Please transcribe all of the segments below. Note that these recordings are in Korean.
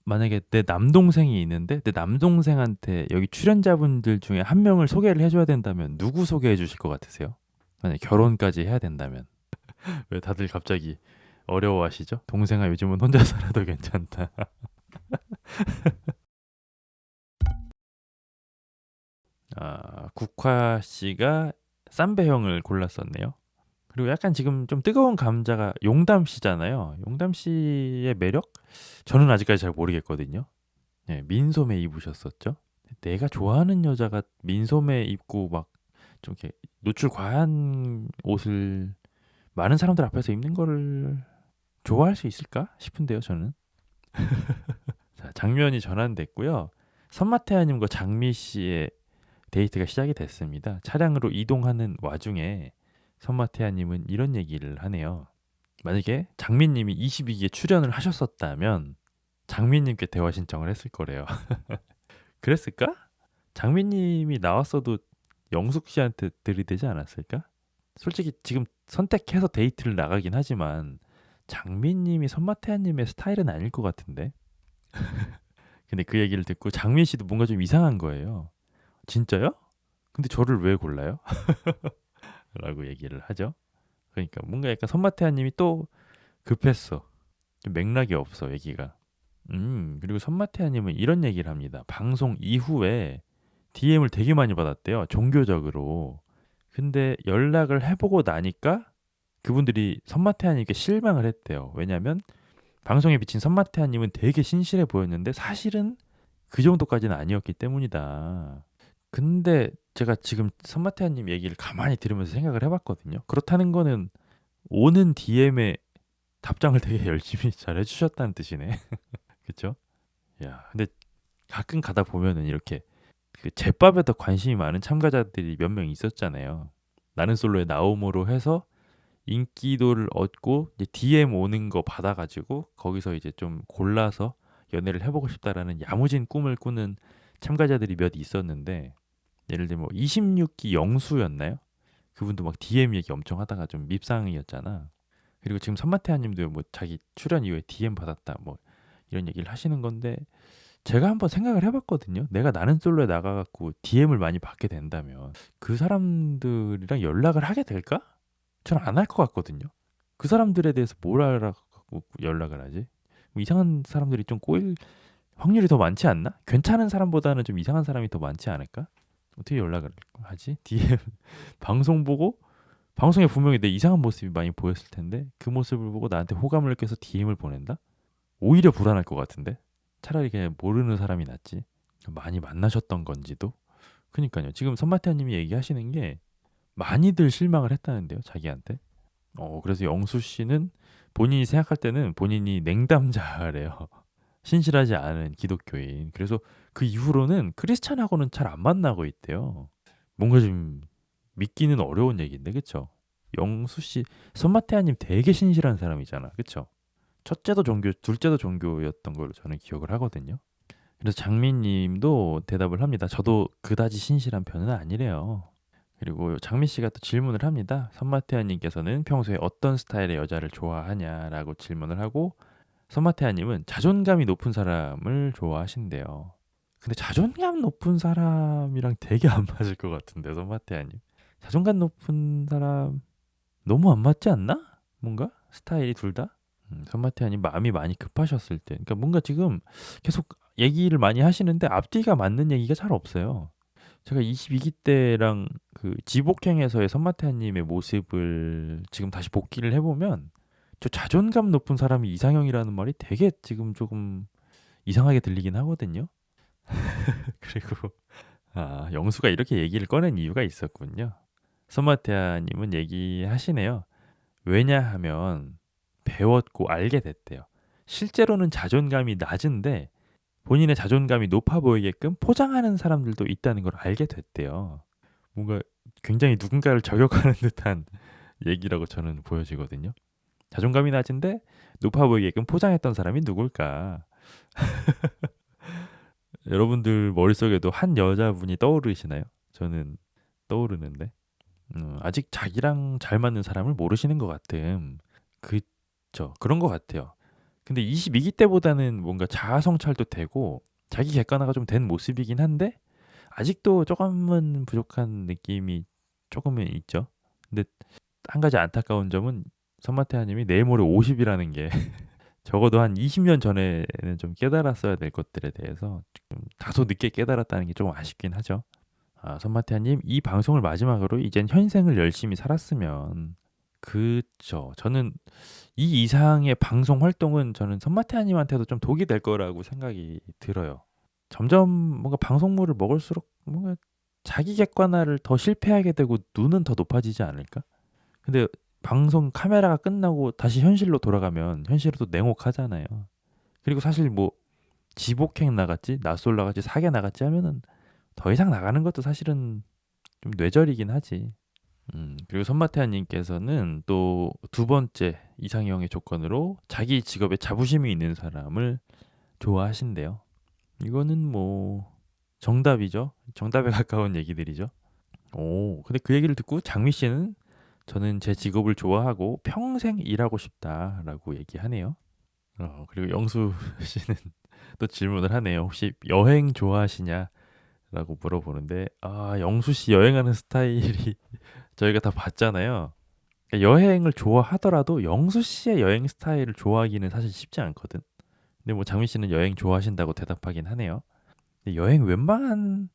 만약에 내 남동생이 있는데 내 남동생한테 여기 출연자분들 중에 한 명을 소개를 해줘야 된다면 누구 소개해 주실 것 같으세요? 만약 결혼까지 해야 된다면. 왜 다들 갑자기 어려워하시죠? 동생아 요즘은 혼자 살아도 괜찮다. 국화 씨가 쌈배 형을 골랐었네요. 그리고 약간 지금 좀 뜨거운 감자가 용담 씨잖아요. 용담 씨의 매력? 저는 아직까지 잘 모르겠거든요. 네, 민소매 입으셨었죠. 내가 좋아하는 여자가 민소매 입고 막 좀 이렇게 노출 과한 옷을 많은 사람들 앞에서 입는 거를 좋아할 수 있을까 싶은데요, 저는. 자, 장면이 전환됐고요. 선마태아님과 장미 씨의 데이트가 시작이 됐습니다. 차량으로 이동하는 와중에 선마태아님은 이런 얘기를 하네요. 만약에 장미님이 22기에 출연을 하셨었다면 장미님께 대화 신청을 했을 거래요. 그랬을까? 장미님이 나왔어도 영숙 씨한테 들이대지 않았을까? 솔직히 지금 선택해서 데이트를 나가긴 하지만 장미님이 선마태아님의 스타일은 아닐 것 같은데. 근데 그 얘기를 듣고 장미 씨도 뭔가 좀 이상한 거예요. 진짜요? 근데 저를 왜 골라요? 라고 얘기를 하죠. 그러니까 뭔가 약간 선마태아님이 또 급했어. 좀 맥락이 없어 얘기가. 그리고 선마태아님은 이런 얘기를 합니다. 방송 이후에 DM을 되게 많이 받았대요. 종교적으로. 근데 연락을 해보고 나니까 그분들이 선마태아님께 실망을 했대요. 왜냐면 방송에 비친 선마태아님은 되게 신실해 보였는데 사실은 그 정도까지는 아니었기 때문이다. 근데 제가 지금 선마태아님 얘기를 가만히 들으면서 생각을 해봤거든요. 그렇다는 거는 오는 DM에 답장을 되게 열심히 잘 해주셨다는 뜻이네. 그쵸? 야, 근데 가끔 가다 보면은 이렇게 그 제밥에 더 관심이 많은 참가자들이 몇 명 있었잖아요. 나는 솔로의 나옴으로 해서 인기도를 얻고 이제 DM 오는 거 받아가지고 거기서 이제 좀 골라서 연애를 해보고 싶다라는 야무진 꿈을 꾸는 참가자들이 몇 있었는데 예를 들면 뭐 26기 영수였나요? 그분도 막 DM 얘기 엄청 하다가 좀 밉상이었잖아. 그리고 지금 선마태아님도 뭐 자기 출연 이후에 DM 받았다 뭐 이런 얘기를 하시는 건데 제가 한번 생각을 해봤거든요. 내가 나는 솔로에 나가갖고 DM을 많이 받게 된다면 그 사람들이랑 연락을 하게 될까? 저는 안 할 것 같거든요. 그 사람들에 대해서 뭘 알아갖고 연락을 하지? 뭐 이상한 사람들이 좀 꼬일 확률이 더 많지 않나? 괜찮은 사람보다는 좀 이상한 사람이 더 많지 않을까? 어떻게 연락을 하지? DM 방송 보고 방송에 분명히 내 이상한 모습이 많이 보였을 텐데 그 모습을 보고 나한테 호감을 느껴서 DM을 보낸다? 오히려 불안할 것 같은데 차라리 그냥 모르는 사람이 낫지. 많이 만나셨던 건지도. 그니까요. 지금 선마태아님이 얘기하시는 게 많이들 실망을 했다는데요, 자기한테. 그래서 영수 씨는 본인이 생각할 때는 본인이 냉담자래요. 신실하지 않은 기독교인. 그래서 그 이후로는 크리스찬하고는 잘 안 만나고 있대요. 뭔가 좀 믿기는 어려운 얘기인데, 그쵸? 영수 씨, 선마태아님 되게 신실한 사람이잖아, 그쵸? 첫째도 종교, 둘째도 종교였던 걸로 저는 기억을 하거든요. 그래서 장미님도 대답을 합니다. 저도 그다지 신실한 편은 아니래요. 그리고 장미 씨가 또 질문을 합니다. 선마태아님께서는 평소에 어떤 스타일의 여자를 좋아하냐라고 질문을 하고 선마태아님은 자존감이 높은 사람을 좋아하신대요. 근데 자존감 높은 사람이랑 되게 안 맞을 것 같은데 선마태아님. 자존감 높은 사람 너무 안 맞지 않나? 뭔가 스타일이 둘 다? 선마태아님 마음이 많이 급하셨을 때, 그러니까 뭔가 지금 계속 얘기를 많이 하시는데 앞뒤가 맞는 얘기가 잘 없어요. 제가 22기 때랑 그 지복행에서의 선마태아님의 모습을 지금 다시 복기를 해보면 저 자존감 높은 사람이 이상형이라는 말이 되게 지금 조금 이상하게 들리긴 하거든요. 그리고 영수가 이렇게 얘기를 꺼낸 이유가 있었군요. 선마태아님은 얘기하시네요. 왜냐하면 배웠고 알게 됐대요. 실제로는 자존감이 낮은데 본인의 자존감이 높아 보이게끔 포장하는 사람들도 있다는 걸 알게 됐대요. 뭔가 굉장히 누군가를 저격하는 듯한 얘기라고 저는 보여지거든요. 자존감이 낮은데 높아 보이게끔 포장했던 사람이 누굴까? 여러분들 머릿속에도 한 여자분이 떠오르시나요? 저는 떠오르는데 아직 자기랑 잘 맞는 사람을 모르시는 것 같음. 그쵸. 그런 것 같아요. 근데 22기 때보다는 뭔가 자아 성찰도 되고 자기 객관화가 좀 된 모습이긴 한데 아직도 조금은 부족한 느낌이 조금은 있죠. 근데 한 가지 안타까운 점은 선마태하님이 내일 모레 50이라는 게 적어도 한 20년 전에는 좀 깨달았어야 될 것들에 대해서 좀 다소 늦게 깨달았다는 게 조금 아쉽긴 하죠. 선마태하님, 이 방송을 마지막으로 이젠 현생을 열심히 살았으면, 그쵸. 저는 이 이상의 방송 활동은 저는 선마태하님한테도 좀 독이 될 거라고 생각이 들어요. 점점 뭔가 방송물을 먹을수록 뭔가 자기 객관화를 더 실패하게 되고 눈은 더 높아지지 않을까? 근데 방송 카메라가 끝나고 다시 현실로 돌아가면 현실은 또 냉혹하잖아요. 그리고 사실 뭐 지복행 나갔지, 낯솔 나갔지, 사계 나갔지 하면은 더 이상 나가는 것도 사실은 좀 뇌절이긴 하지. 그리고 선마태한님께서는 또 두 번째 이상형의 조건으로 자기 직업에 자부심이 있는 사람을 좋아하신대요. 이거는 뭐 정답이죠. 정답에 가까운 얘기들이죠. 오, 근데 그 얘기를 듣고 장미 씨는 저는 제 직업을 좋아하고 평생 일하고 싶다라고 얘기하네요. 그리고 영수 씨는 또 질문을 하네요. 혹시 여행 좋아하시냐라고 물어보는데, 영수 씨 여행하는 스타일이 저희가 다 봤잖아요. 그러니까 여행을 좋아하더라도 영수 씨의 여행 스타일을 좋아하기는 사실 쉽지 않거든. 근데 뭐 장미 씨는 여행 좋아하신다고 대답하긴 하네요. 근데 여행 웬만한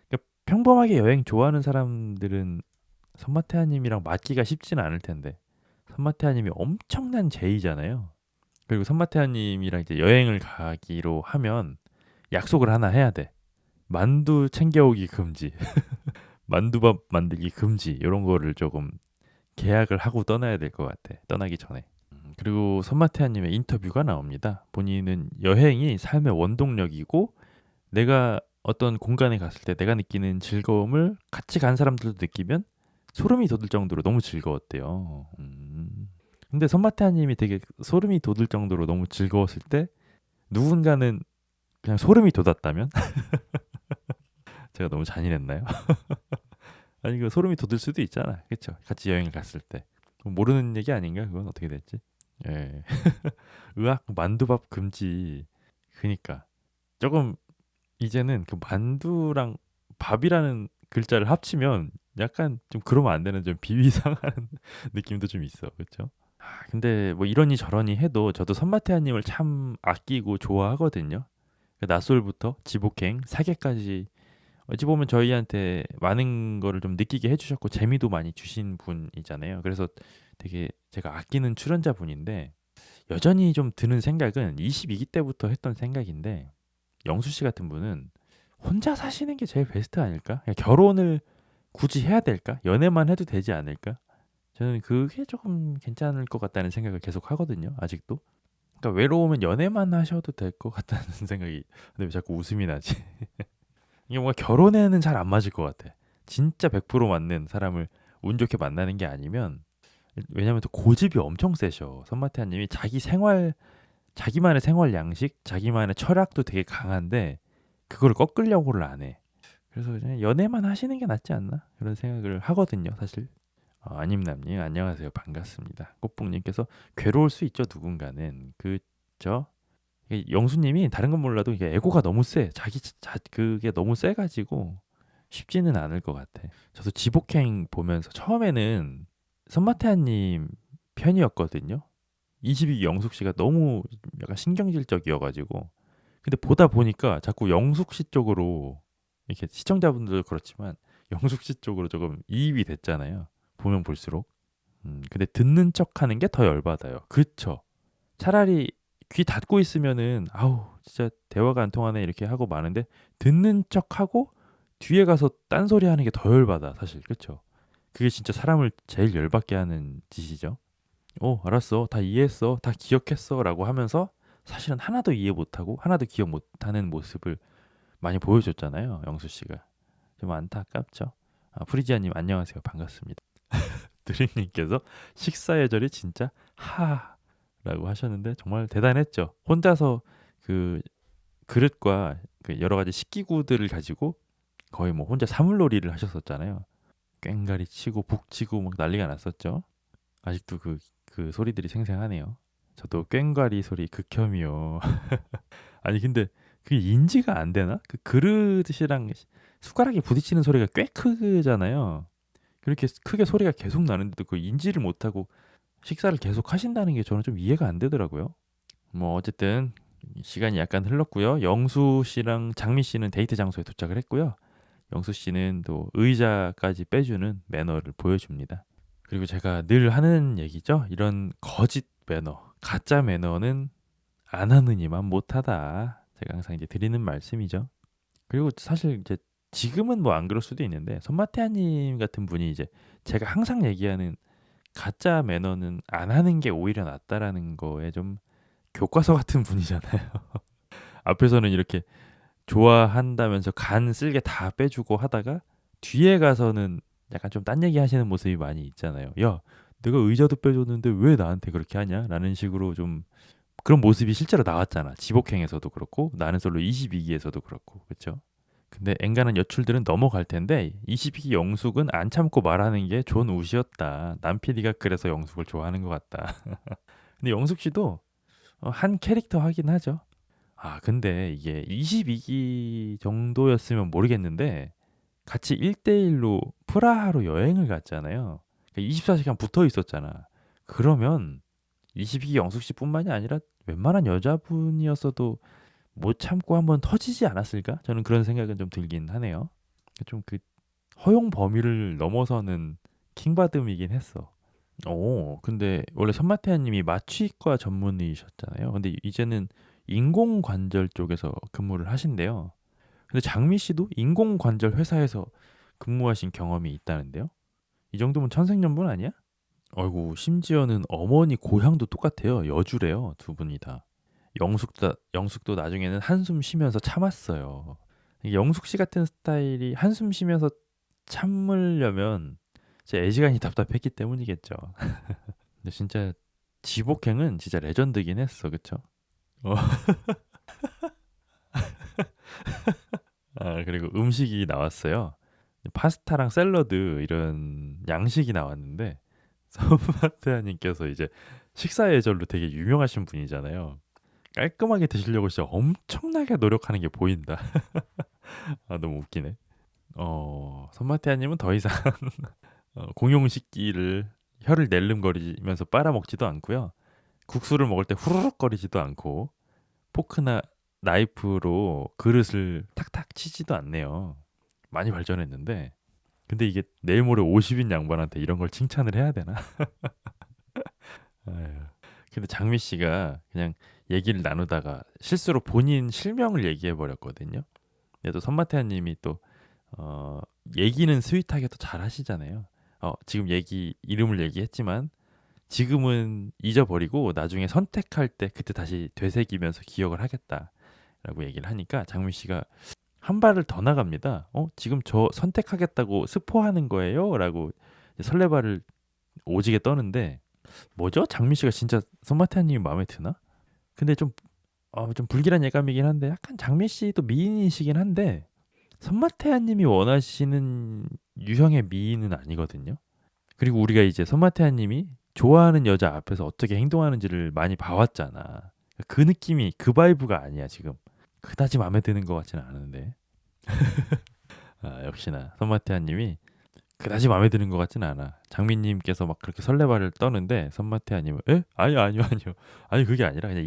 그러니까 평범하게 여행 좋아하는 사람들은 선마태아님이랑 맞기가 쉽지는 않을 텐데 선마태아님이 엄청난 제의잖아요. 그리고 선마태아님이랑 이제 여행을 가기로 하면 약속을 하나 해야 돼. 만두 챙겨오기 금지, 만두밥 만들기 금지 이런 거를 조금 계약을 하고 떠나야 될 것 같아. 떠나기 전에. 그리고 선마태아님의 인터뷰가 나옵니다. 본인은 여행이 삶의 원동력이고 내가 어떤 공간에 갔을 때 내가 느끼는 즐거움을 같이 간 사람들도 느끼면 소름이 돋을 정도로 너무 즐거웠대요. 근데 선마태아님이 되게 소름이 돋을 정도로 너무 즐거웠을 때 누군가는 그냥 소름이 돋았다면 제가 너무 잔인했나요? 아니 그 소름이 돋을 수도 있잖아. 그렇죠? 같이 여행을 갔을 때 모르는 얘기 아닌가? 그건 어떻게 됐지? 예. 으악 만두밥 금지. 그니까 조금 이제는 그 만두랑 밥이라는 글자를 합치면 약간 좀 그러면 안 되는 좀 비위상한 느낌도 좀 있어. 그렇죠? 근데 뭐 이러니 저러니 해도 저도 선마태아님을 참 아끼고 좋아하거든요. 그 낯솔부터 지복행, 사계까지 어찌 보면 저희한테 많은 거를 좀 느끼게 해주셨고 재미도 많이 주신 분이잖아요. 그래서 되게 제가 아끼는 출연자분인데 여전히 좀 드는 생각은 22기 때부터 했던 생각인데 영수 씨 같은 분은 혼자 사시는 게 제일 베스트 아닐까? 그냥 결혼을 굳이 해야 될까? 연애만 해도 되지 않을까? 저는 그게 조금 괜찮을 것 같다는 생각을 계속 하거든요. 아직도. 그러니까 외로우면 연애만 하셔도 될 것 같다는 생각이. 근데 왜 자꾸 웃음이 나지? 이게 뭔가 결혼에는 잘 안 맞을 것 같아. 진짜 100% 맞는 사람을 운 좋게 만나는 게 아니면 왜냐면 또 고집이 엄청 세셔. 선마태아님이 자기만의 생활 양식, 자기만의 철학도 되게 강한데 그걸 꺾으려고를 안 해. 그래서 그냥 연애만 하시는 게 낫지 않나? 그런 생각을 하거든요, 사실. 아님남님 안녕하세요, 반갑습니다. 꽃봉님께서 괴로울 수 있죠, 누군가는. 그죠? 영수님이 다른 건 몰라도 이게 에고가 너무 세. 그게 너무 세가지고 쉽지는 않을 것 같아. 저도 지복행 보면서 처음에는 선마태아님 편이었거든요. 22기 영숙 씨가 너무 약간 신경질적이어가지고 근데 보다 보니까 자꾸 영숙 씨 쪽으로 이렇게 시청자분들도 그렇지만 영숙 씨 쪽으로 조금 이입이 됐잖아요. 보면 볼수록. 근데 듣는 척 하는 게 더 열받아요. 그쵸? 차라리 귀 닫고 있으면은 아우 진짜 대화가 안 통하네 이렇게 하고 마는데 듣는 척하고 뒤에 가서 딴소리 하는 게 더 열받아 사실. 그쵸? 그게 진짜 사람을 제일 열받게 하는 짓이죠. 알았어. 다 이해했어. 다 기억했어. 라고 하면서 사실은 하나도 이해 못하고 하나도 기억 못하는 모습을 많이 보여줬잖아요. 영수 씨가. 좀 안타깝죠. 프리지아님 안녕하세요. 반갑습니다. 드림님께서 식사 예절이 진짜 하라고 하셨는데 정말 대단했죠. 혼자서 그 그릇과 그 여러 가지 식기구들을 가지고 거의 뭐 혼자 사물놀이를 하셨었잖아요. 꽹가리 치고 북 치고 막 난리가 났었죠. 아직도 그 소리들이 생생하네요. 저도 꽹과리 소리 극혐이요. 아니 근데 그게 인지가 안 되나? 그 그릇이랑 숟가락이 부딪히는 소리가 꽤 크잖아요. 그렇게 크게 소리가 계속 나는데도 그 인지를 못하고 식사를 계속 하신다는 게 저는 좀 이해가 안 되더라고요. 뭐 어쨌든 시간이 약간 흘렀고요. 영수 씨랑 장미 씨는 데이트 장소에 도착을 했고요. 영수 씨는 또 의자까지 빼주는 매너를 보여줍니다. 그리고 제가 늘 하는 얘기죠. 이런 거짓 매너, 가짜 매너는 안 하느니만 못하다. 제가 항상 이제 드리는 말씀이죠. 그리고 사실 이제 지금은 뭐 안 그럴 수도 있는데 손마태아님 같은 분이 이제 제가 항상 얘기하는 가짜 매너는 안 하는 게 오히려 낫다라는 거에 좀 교과서 같은 분이잖아요. 앞에서는 이렇게 좋아한다면서 간 쓸게 다 빼주고 하다가 뒤에 가서는 약간 좀 딴 얘기 하시는 모습이 많이 있잖아요. 야, 내가 의자도 빼줬는데 왜 나한테 그렇게 하냐? 라는 식으로 좀 그런 모습이 실제로 나왔잖아. 지복행에서도 그렇고 나는 솔로 22기에서도 그렇고. 그렇죠? 근데 엔간한 여출들은 넘어갈 텐데 22기 영숙은 안 참고 말하는 게 존 우시였다. 남 PD가 그래서 영숙을 좋아하는 것 같다. 근데 영숙 씨도 한 캐릭터 하긴 하죠. 아, 근데 이게 22기 정도였으면 모르겠는데 같이 1대1로 프라하로 여행을 갔잖아요. 24시간 붙어 있었잖아. 그러면 22기 영숙 씨뿐만이 아니라 웬만한 여자분이었어도 못 참고 한번 터지지 않았을까? 저는 그런 생각은 좀 들긴 하네요. 좀 그 허용 범위를 넘어서는 킹받음이긴 했어. 근데 원래 손마태아 님이 마취과 전문의셨잖아요. 근데 이제는 인공관절 쪽에서 근무를 하신대요. 근데 장미 씨도 인공관절 회사에서 근무하신 경험이 있다는데요. 이 정도면 천생연분 아니야? 아이고, 심지어는 어머니 고향도 똑같아요. 여주래요, 두 분이 다. 영숙도 나중에는 한숨 쉬면서 참았어요. 이게 영숙 씨 같은 스타일이 한숨 쉬면서 참으려면 제 애지간히 답답했기 때문이겠죠. 근데 진짜 지복행은 진짜 레전드긴 했어, 그쵸? 어. 그리고 음식이 나왔어요. 파스타랑 샐러드 이런 양식이 나왔는데 손마트아님께서 이제 식사 예절로 되게 유명하신 분이잖아요. 깔끔하게 드시려고 진짜 엄청나게 노력하는 게 보인다. 너무 웃기네. 손마태아님은 더 이상 공용 식기를 혀를 낼름거리면서 빨아먹지도 않고요. 국수를 먹을 때 후루룩거리지도 않고 포크나 나이프로 그릇을 탁탁 치지도 않네요. 많이 발전했는데 근데 이게 내일 모레 50인 양반한테 이런 걸 칭찬을 해야 되나? 아유. 근데 장미 씨가 그냥 얘기를 나누다가 실수로 본인 실명을 얘기해 버렸거든요. 그래도 선마태아 님이 또 어, 얘기는 스윗하게 또 잘 하시잖아요. 지금 이름을 얘기했지만 지금은 잊어버리고 나중에 선택할 때 그때 다시 되새기면서 기억을 하겠다라고 얘기를 하니까 장미 씨가 한 발을 더 나갑니다. 지금 저 선택하겠다고 스포하는 거예요? 라고 설레발을 오지게 떠는데 뭐죠? 장미 씨가 진짜 손마태아 님이 마음에 드나? 근데 좀 불길한 예감이긴 한데 약간 장미 씨도 미인이시긴 한데 손마태아 님이 원하시는 유형의 미인은 아니거든요. 그리고 우리가 이제 손마태아 님이 좋아하는 여자 앞에서 어떻게 행동하는지를 많이 봐왔잖아. 그 느낌이 그 바이브가 아니야 지금. 그다지 마음에 드는 것 같지는 않은데. 역시나 손마태아 님이 그다지 마음에 드는 것 같지는 않아. 장미님께서 막 그렇게 설레발을 떠는데 손마태아 님은 아니요. 아니 그게 아니라 그냥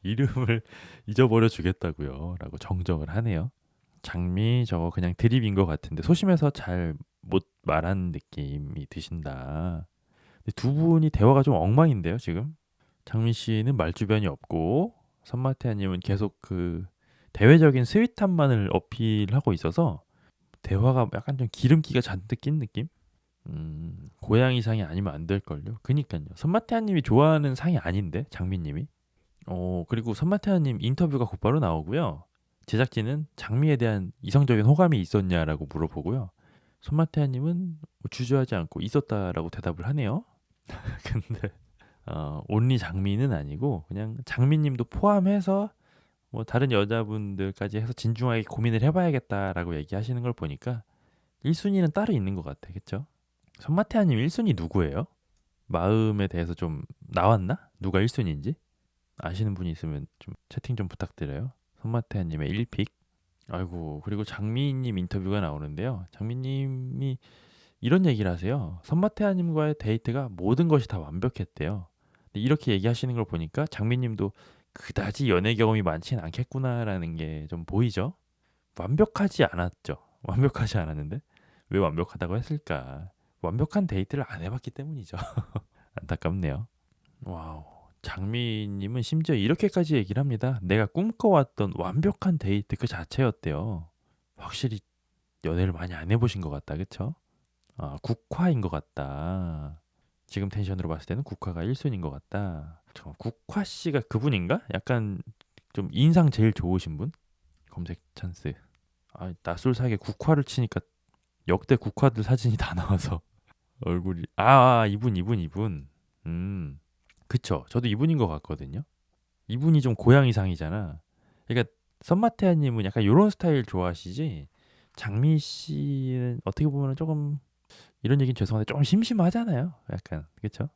이름을 잊어버려 주겠다고요. 라고 정정을 하네요. 장미 저거 그냥 드립인 것 같은데 소심해서 잘 못 말한 느낌이 드신다. 근데 두 분이 대화가 좀 엉망인데요, 지금. 장미 씨는 말주변이 없고 선마태아님은 계속 그 대외적인 스윗함만을 어필하고 있어서 대화가 약간 좀 기름기가 잔뜩 낀 느낌? 고양이 상이 아니면 안 될걸요. 그니까요. 선마태아님이 좋아하는 상이 아닌데 장미님이. 그리고 선마태아님 인터뷰가 곧바로 나오고요. 제작진은 장미에 대한 이성적인 호감이 있었냐라고 물어보고요. 손마태아님은 뭐 주저하지 않고 있었다라고 대답을 하네요. 근데 온리 장미는 아니고 그냥 장미님도 포함해서 뭐 다른 여자분들까지 해서 진중하게 고민을 해봐야겠다라고 얘기하시는 걸 보니까 1순위는 따로 있는 것 같아, 그쵸? 손마태아님 1순위 누구예요? 마음에 대해서 좀 나왔나? 누가 1순위인지? 아시는 분이 있으면 좀 채팅 좀 부탁드려요. 손마태아님의 1픽. 아이고, 그리고 장미님 인터뷰가 나오는데요. 장미님이 이런 얘기를 하세요. 손마태아님과의 데이트가 모든 것이 다 완벽했대요. 근데 이렇게 얘기하시는 걸 보니까 장미님도 그다지 연애 경험이 많진 않겠구나라는 게 좀 보이죠? 완벽하지 않았죠. 완벽하지 않았는데 왜 완벽하다고 했을까? 완벽한 데이트를 안 해봤기 때문이죠. 안타깝네요. 와우. 장미님은 심지어 이렇게까지 얘기를 합니다. 내가 꿈꿔왔던 완벽한 데이트 그 자체였대요. 확실히 연애를 많이 안 해보신 것 같다, 그쵸? 아, 국화인 것 같다. 지금 텐션으로 봤을 때는 국화가 1순위인 것 같다. 잠깐 국화 씨가 그분인가? 약간 좀 인상 제일 좋으신 분? 검색 찬스. 아, 낯설사하게 국화를 치니까 역대 국화들 사진이 다 나와서 얼굴이 이분. 음. 그쵸. 저도 이분인 것 같거든요. 이분이 좀 고양이상이잖아. 그러니까 썸마테아 님은 약간 요런 스타일 좋아하시지. 장미 씨는 어떻게 보면 조금 이런 얘기는 죄송한데 조금 심심하잖아요. 약간. 그쵸?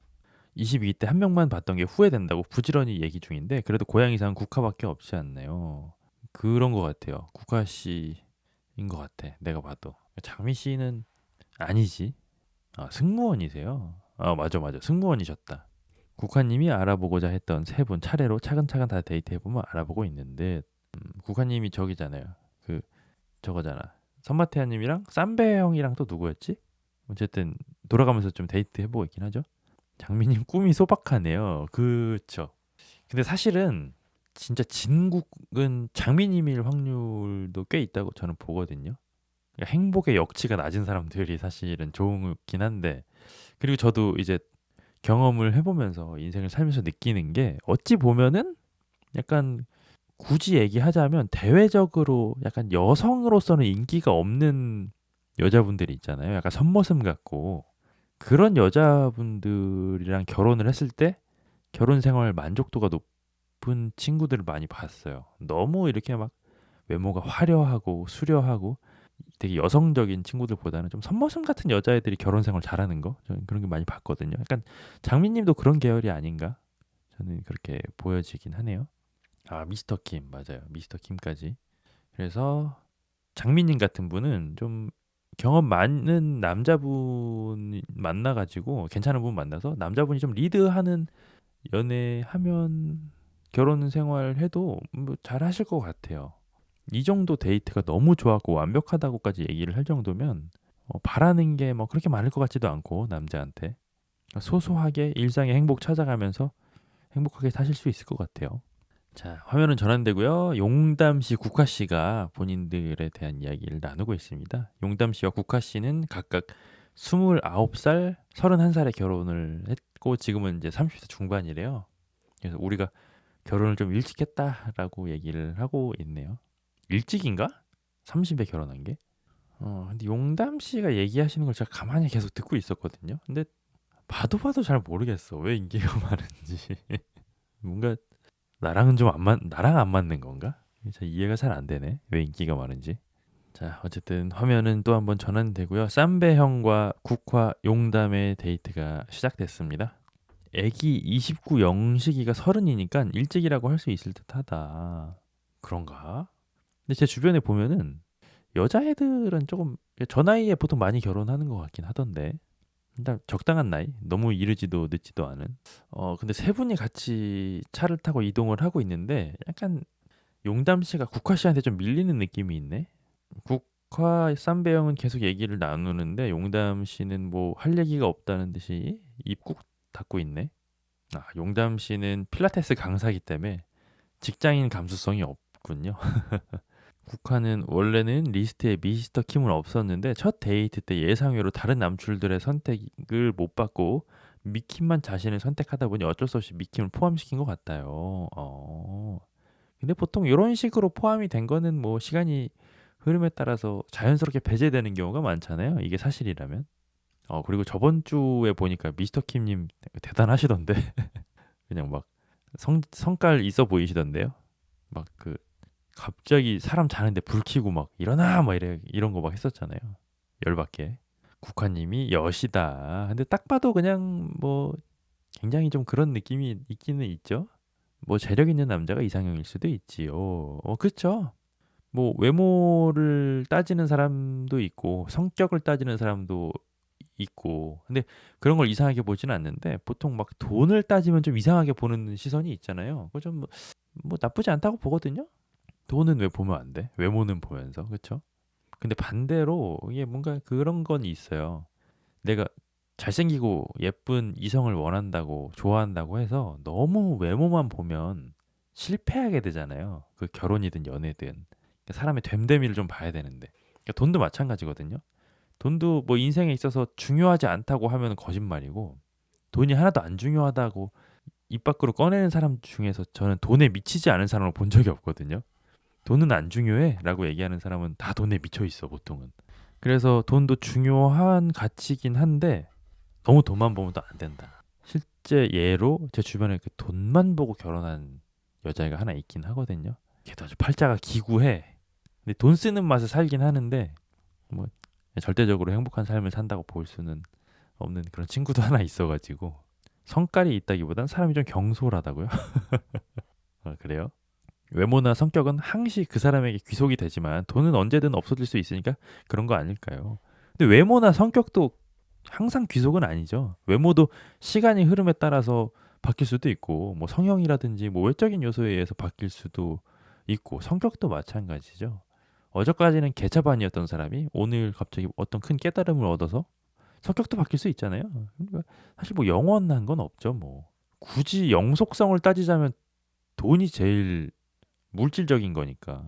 22기 때 한 명만 봤던 게 후회된다고 부지런히 얘기 중인데 그래도 고양이상 국화밖에 없지 않나요? 그런 것 같아요. 국화 씨인 것 같아. 내가 봐도. 장미 씨는 아니지. 아, 승무원이세요? 아, 맞아. 승무원이셨다. 국화님이 알아보고자 했던 세 분 차례로 차근차근 다 데이트해보면 알아보고 있는데 국화님이 저기잖아요. 그 저거잖아. 선마태아님이랑 쌈배 형이랑 또 누구였지? 어쨌든 돌아가면서 좀 데이트 해보고 있긴 하죠. 장미님 꿈이 소박하네요. 그쵸. 근데 사실은 진짜 진국은 장미님일 확률도 꽤 있다고 저는 보거든요. 그러니까 행복의 역치가 낮은 사람들이 사실은 좋긴 한데 그리고 저도 이제 경험을 해보면서 인생을 살면서 느끼는 게 어찌 보면은 약간 굳이 얘기하자면 대외적으로 약간 여성으로서는 인기가 없는 여자분들이 있잖아요. 약간 선머슴 같고 그런 여자분들이랑 결혼을 했을 때 결혼 생활 만족도가 높은 친구들을 많이 봤어요. 너무 이렇게 막 외모가 화려하고 수려하고 되게 여성적인 친구들보다는 좀 선머슴 같은 여자애들이 결혼 생활 잘하는 거 저는 그런 게 많이 봤거든요. 약간 장미님도 그런 계열이 아닌가? 저는 그렇게 보여지긴 하네요. 아, 미스터 킴 맞아요. 미스터 킴까지. 그래서 장미님 같은 분은 좀 경험 많은 남자분 만나가지고 괜찮은 분 만나서 남자분이 좀 리드하는 연애하면 결혼 생활 해도 뭐 잘하실 것 같아요. 이 정도 데이트가 너무 좋았고 완벽하다고까지 얘기를 할 정도면 바라는 게 뭐 그렇게 많을 것 같지도 않고 남자한테 소소하게 일상의 행복 찾아가면서 행복하게 사실 수 있을 것 같아요. 자, 화면은 전환되고요. 용담 씨, 국화 씨가 본인들에 대한 이야기를 나누고 있습니다. 용담 씨와 국화 씨는 각각 29살, 31살에 결혼을 했고 지금은 이제 30대 중반이래요. 그래서 우리가 결혼을 좀 일찍 했다라고 얘기를 하고 있네요. 일찍인가? 30에 결혼한 게? 근데 용담 씨가 얘기하시는 걸 제가 가만히 계속 듣고 있었거든요. 근데 봐도 잘 모르겠어. 왜 인기가 많은지. 뭔가 나랑은 좀 나랑 안 맞는 건가? 잘 이해가 잘 안 되네. 왜 인기가 많은지. 자, 어쨌든 화면은 또 한번 전환되고요. 쌈배 형과 국화 용담의 데이트가 시작됐습니다. 애기 29 영식이가 30이니까 일찍이라고 할 수 있을 듯하다. 그런가? 근데 제 주변에 보면은 여자애들은 조금 저 나이에 보통 많이 결혼하는 것 같긴 하던데. 일단 적당한 나이, 너무 이르지도 늦지도 않은. 근데 세 분이 같이 차를 타고 이동을 하고 있는데 약간 용담 씨가 국화 씨한테 좀 밀리는 느낌이 있네. 국화 쌈배 형은 계속 얘기를 나누는데 용담 씨는 뭐 할 얘기가 없다는 듯이 입 꾹 닫고 있네. 아, 용담 씨는 필라테스 강사이기 때문에 직장인 감수성이 없군요. 국화는 원래는 리스트에 미스터 킴은 없었는데 첫 데이트 때 예상외로 다른 남출들의 선택을 못 받고 미킴만 자신을 선택하다 보니 어쩔 수 없이 미킴을 포함시킨 것 같아요. 근데 보통 이런 식으로 포함이 된 거는 뭐 시간이 흐름에 따라서 자연스럽게 배제되는 경우가 많잖아요. 이게 사실이라면. 그리고 저번 주에 보니까 미스터 킴님 대단하시던데. 그냥 막 성깔 있어 보이시던데요. 막 갑자기 사람 자는데 불 켜고 막 일어나 막 이런 거 막 했었잖아요. 열받게. 국화님이 여시다. 근데 딱 봐도 그냥 뭐 굉장히 좀 그런 느낌이 있기는 있죠. 뭐 재력 있는 남자가 이상형일 수도 있지요. 그쵸. 뭐 외모를 따지는 사람도 있고 성격을 따지는 사람도 있고 근데 그런 걸 이상하게 보지는 않는데 보통 막 돈을 따지면 좀 이상하게 보는 시선이 있잖아요. 그거 좀 뭐 나쁘지 않다고 보거든요. 돈은 왜 보면 안 돼? 외모는 보면서 그쵸? 근데 반대로 이게 뭔가 그런 건 있어요. 내가 잘생기고 예쁜 이성을 원한다고 좋아한다고 해서 너무 외모만 보면 실패하게 되잖아요. 그 결혼이든 연애든. 그러니까 사람의 됨됨이를 좀 봐야 되는데. 그러니까 돈도 마찬가지거든요. 돈도 뭐 인생에 있어서 중요하지 않다고 하면 거짓말이고 돈이 하나도 안 중요하다고 입 밖으로 꺼내는 사람 중에서 저는 돈에 미치지 않은 사람을 본 적이 없거든요. 돈은 안 중요해라고 얘기하는 사람은 다 돈에 미쳐 있어 보통은. 그래서 돈도 중요한 가치긴 한데 너무 돈만 보면 또 안 된다. 실제 예로 제 주변에 그 돈만 보고 결혼한 여자애가 하나 있긴 하거든요. 걔도 아주 팔자가 기구해. 근데 돈 쓰는 맛에 살긴 하는데 뭐 절대적으로 행복한 삶을 산다고 볼 수는 없는 그런 친구도 하나 있어가지고 성깔이 있다기보단 사람이 좀 경솔하다고요. 그래요? 외모나 성격은 항시 그 사람에게 귀속이 되지만 돈은 언제든 없어질 수 있으니까 그런 거 아닐까요? 근데 외모나 성격도 항상 귀속은 아니죠. 외모도 시간이 흐름에 따라서 바뀔 수도 있고, 뭐 성형이라든지 뭐 외적인 요소에 의해서 바뀔 수도 있고, 성격도 마찬가지죠. 어제까지는 개차반이었던 사람이 오늘 갑자기 어떤 큰 깨달음을 얻어서 성격도 바뀔 수 있잖아요. 그러니까 사실 뭐 영원한 건 없죠. 뭐 굳이 영속성을 따지자면 돈이 제일 물질적인 거니까.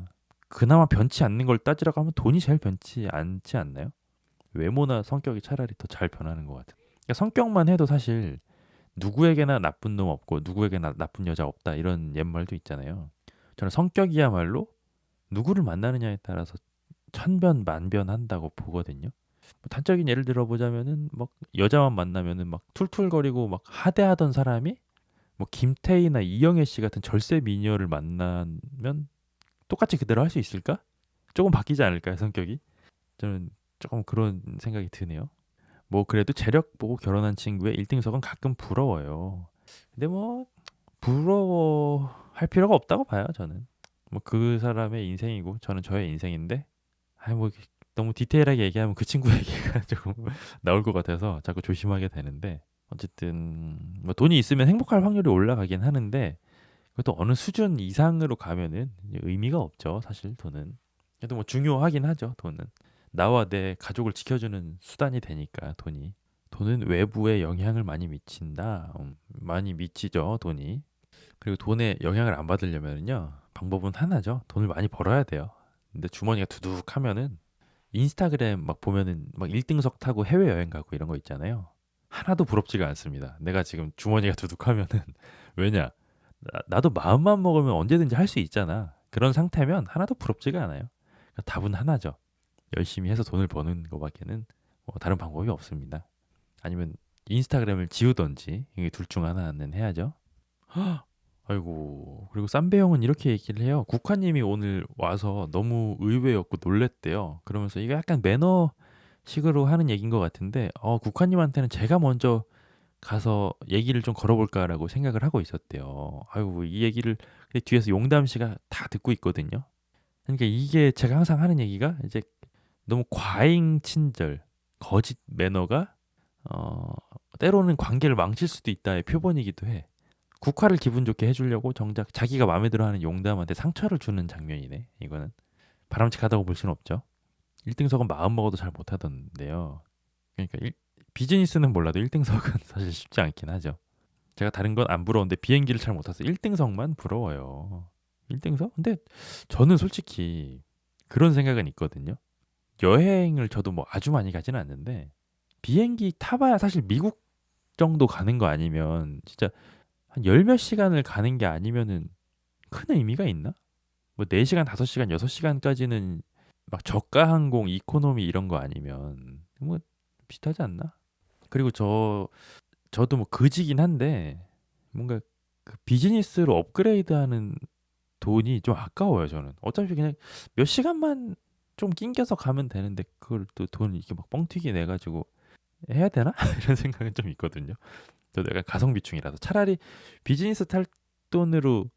그나마 변치 않는 걸 따지라고 하면 돈이 제일 변치 않지 않나요? 외모나 성격이 차라리 더 잘 변하는 것 같아요. 그러니까 성격만 해도 사실 누구에게나 나쁜 놈 없고 누구에게나 나쁜 여자 없다 이런 옛말도 있잖아요. 저는 성격이야말로 누구를 만나느냐에 따라서 천변만변한다고 보거든요. 뭐 단적인 예를 들어보자면은 막 여자만 만나면은 막 툴툴거리고 막 하대하던 사람이 뭐 김태희나 이영애 씨 같은 절세 미녀를 만나면 똑같이 그대로 할 수 있을까? 조금 바뀌지 않을까요, 성격이? 저는 조금 그런 생각이 드네요. 뭐 그래도 재력 보고 결혼한 친구의 1등석은 가끔 부러워요. 근데 뭐 부러워할 필요가 없다고 봐요, 저는. 뭐 그 사람의 인생이고 저는 저의 인생인데 뭐 너무 디테일하게 얘기하면 그 친구 얘기가 조금 나올 것 같아서 자꾸 조심하게 되는데 어쨌든 뭐 돈이 있으면 행복할 확률이 올라가긴 하는데 그것도 어느 수준 이상으로 가면은 이제 의미가 없죠, 사실 돈은. 그래도 뭐 중요하긴 하죠, 돈은. 나와 내 가족을 지켜주는 수단이 되니까 돈이. 돈은 외부에 영향을 많이 미친다. 많이 미치죠, 돈이. 그리고 돈에 영향을 안 받으려면요. 방법은 하나죠. 돈을 많이 벌어야 돼요. 근데 주머니가 두둑하면은 인스타그램 막 보면은 막 1등석 타고 해외여행 가고 이런 거 있잖아요. 하나도 부럽지가 않습니다. 내가 지금 주머니가 두둑하면은 왜냐? 나도 마음만 먹으면 언제든지 할 수 있잖아. 그런 상태면 하나도 부럽지가 않아요. 그러니까 답은 하나죠. 열심히 해서 돈을 버는 것밖에는 뭐 다른 방법이 없습니다. 아니면 인스타그램을 지우던지 이게 둘 중 하나는 해야죠. 아이고 그리고 쌈배 형은 이렇게 얘기를 해요. 국화님이 오늘 와서 너무 의외였고 놀랬대요. 그러면서 이거 약간 매너식으로 하는 얘기인 것 같은데 국화님한테는 제가 먼저 가서 얘기를 좀 걸어볼까라고 생각을 하고 있었대요. 아이고 이 얘기를 근데 뒤에서 용담 씨가 다 듣고 있거든요. 그러니까 이게 제가 항상 하는 얘기가 이제 너무 과잉 친절, 거짓 매너가 어, 때로는 관계를 망칠 수도 있다의 표본이기도 해. 국화를 기분 좋게 해주려고 정작 자기가 마음에 들어하는 용담한테 상처를 주는 장면이네. 이거는 바람직하다고 볼 수는 없죠. 1등석은 마음 먹어도 잘 못하던데요. 그러니까 비즈니스는 몰라도 1등석은 사실 쉽지 않긴 하죠. 제가 다른 건 안 부러운데 비행기를 잘 못 타서 1등석만 부러워요. 1등석? 근데 저는 솔직히 그런 생각은 있거든요. 여행을 저도 뭐 아주 많이 가지는 않는데 비행기 타봐야 사실 미국 정도 가는 거 아니면 진짜 한 열 몇 시간을 가는 게 아니면은 큰 의미가 있나? 뭐 4시간, 5시간, 6시간까지는 막 저가 항공, 이코노미 이런 거 아니면 뭐 비슷하지 않나? 그리고 저도 뭐 그지긴 한데 뭔가 그 비즈니스로 업그레이드하는 돈이 좀 아까워요, 저는. 어차피 그냥 몇 시간만 좀 낑겨서 가면 되는데 그걸 또 돈 이렇게 막 뻥튀기 내 가지고 해야 되나? 이런 생각은 좀 있거든요. 또 내가 가성비충이라서 차라리 비즈니스 탈 목돈으로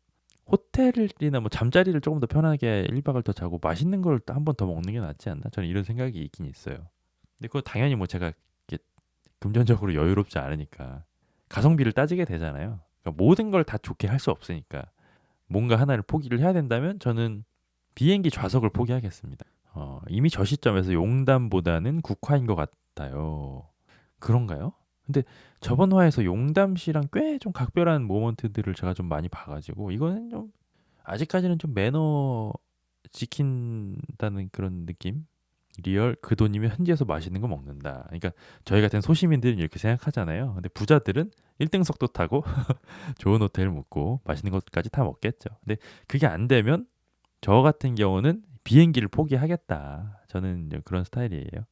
호텔이나 뭐 잠자리를 조금 더 편하게 1박을 더 자고 맛있는 걸 한 번 더 먹는 게 낫지 않나? 저는 이런 생각이 있긴 있어요. 근데 그거 당연히 뭐 제가 이렇게 금전적으로 여유롭지 않으니까 가성비를 따지게 되잖아요. 그러니까 모든 걸 다 좋게 할 수 없으니까 뭔가 하나를 포기를 해야 된다면 저는 비행기 좌석을 포기하겠습니다. 이미 저 시점에서 용담보다는 국화인 것 같아요. 그런가요? 근데 저번 화에서 용담 씨랑 꽤 좀 각별한 모먼트들을 제가 좀 많이 봐가지고 이거는 좀 아직까지는 좀 매너 지킨다는 그런 느낌? 리얼 그 돈이면 현지에서 맛있는 거 먹는다. 그러니까 저희 같은 소시민들은 이렇게 생각하잖아요. 근데 부자들은 1등석도 타고 좋은 호텔 묵고 맛있는 것까지 다 먹겠죠. 근데 그게 안 되면 저 같은 경우는 비행기를 포기하겠다. 저는 이제 그런 스타일이에요.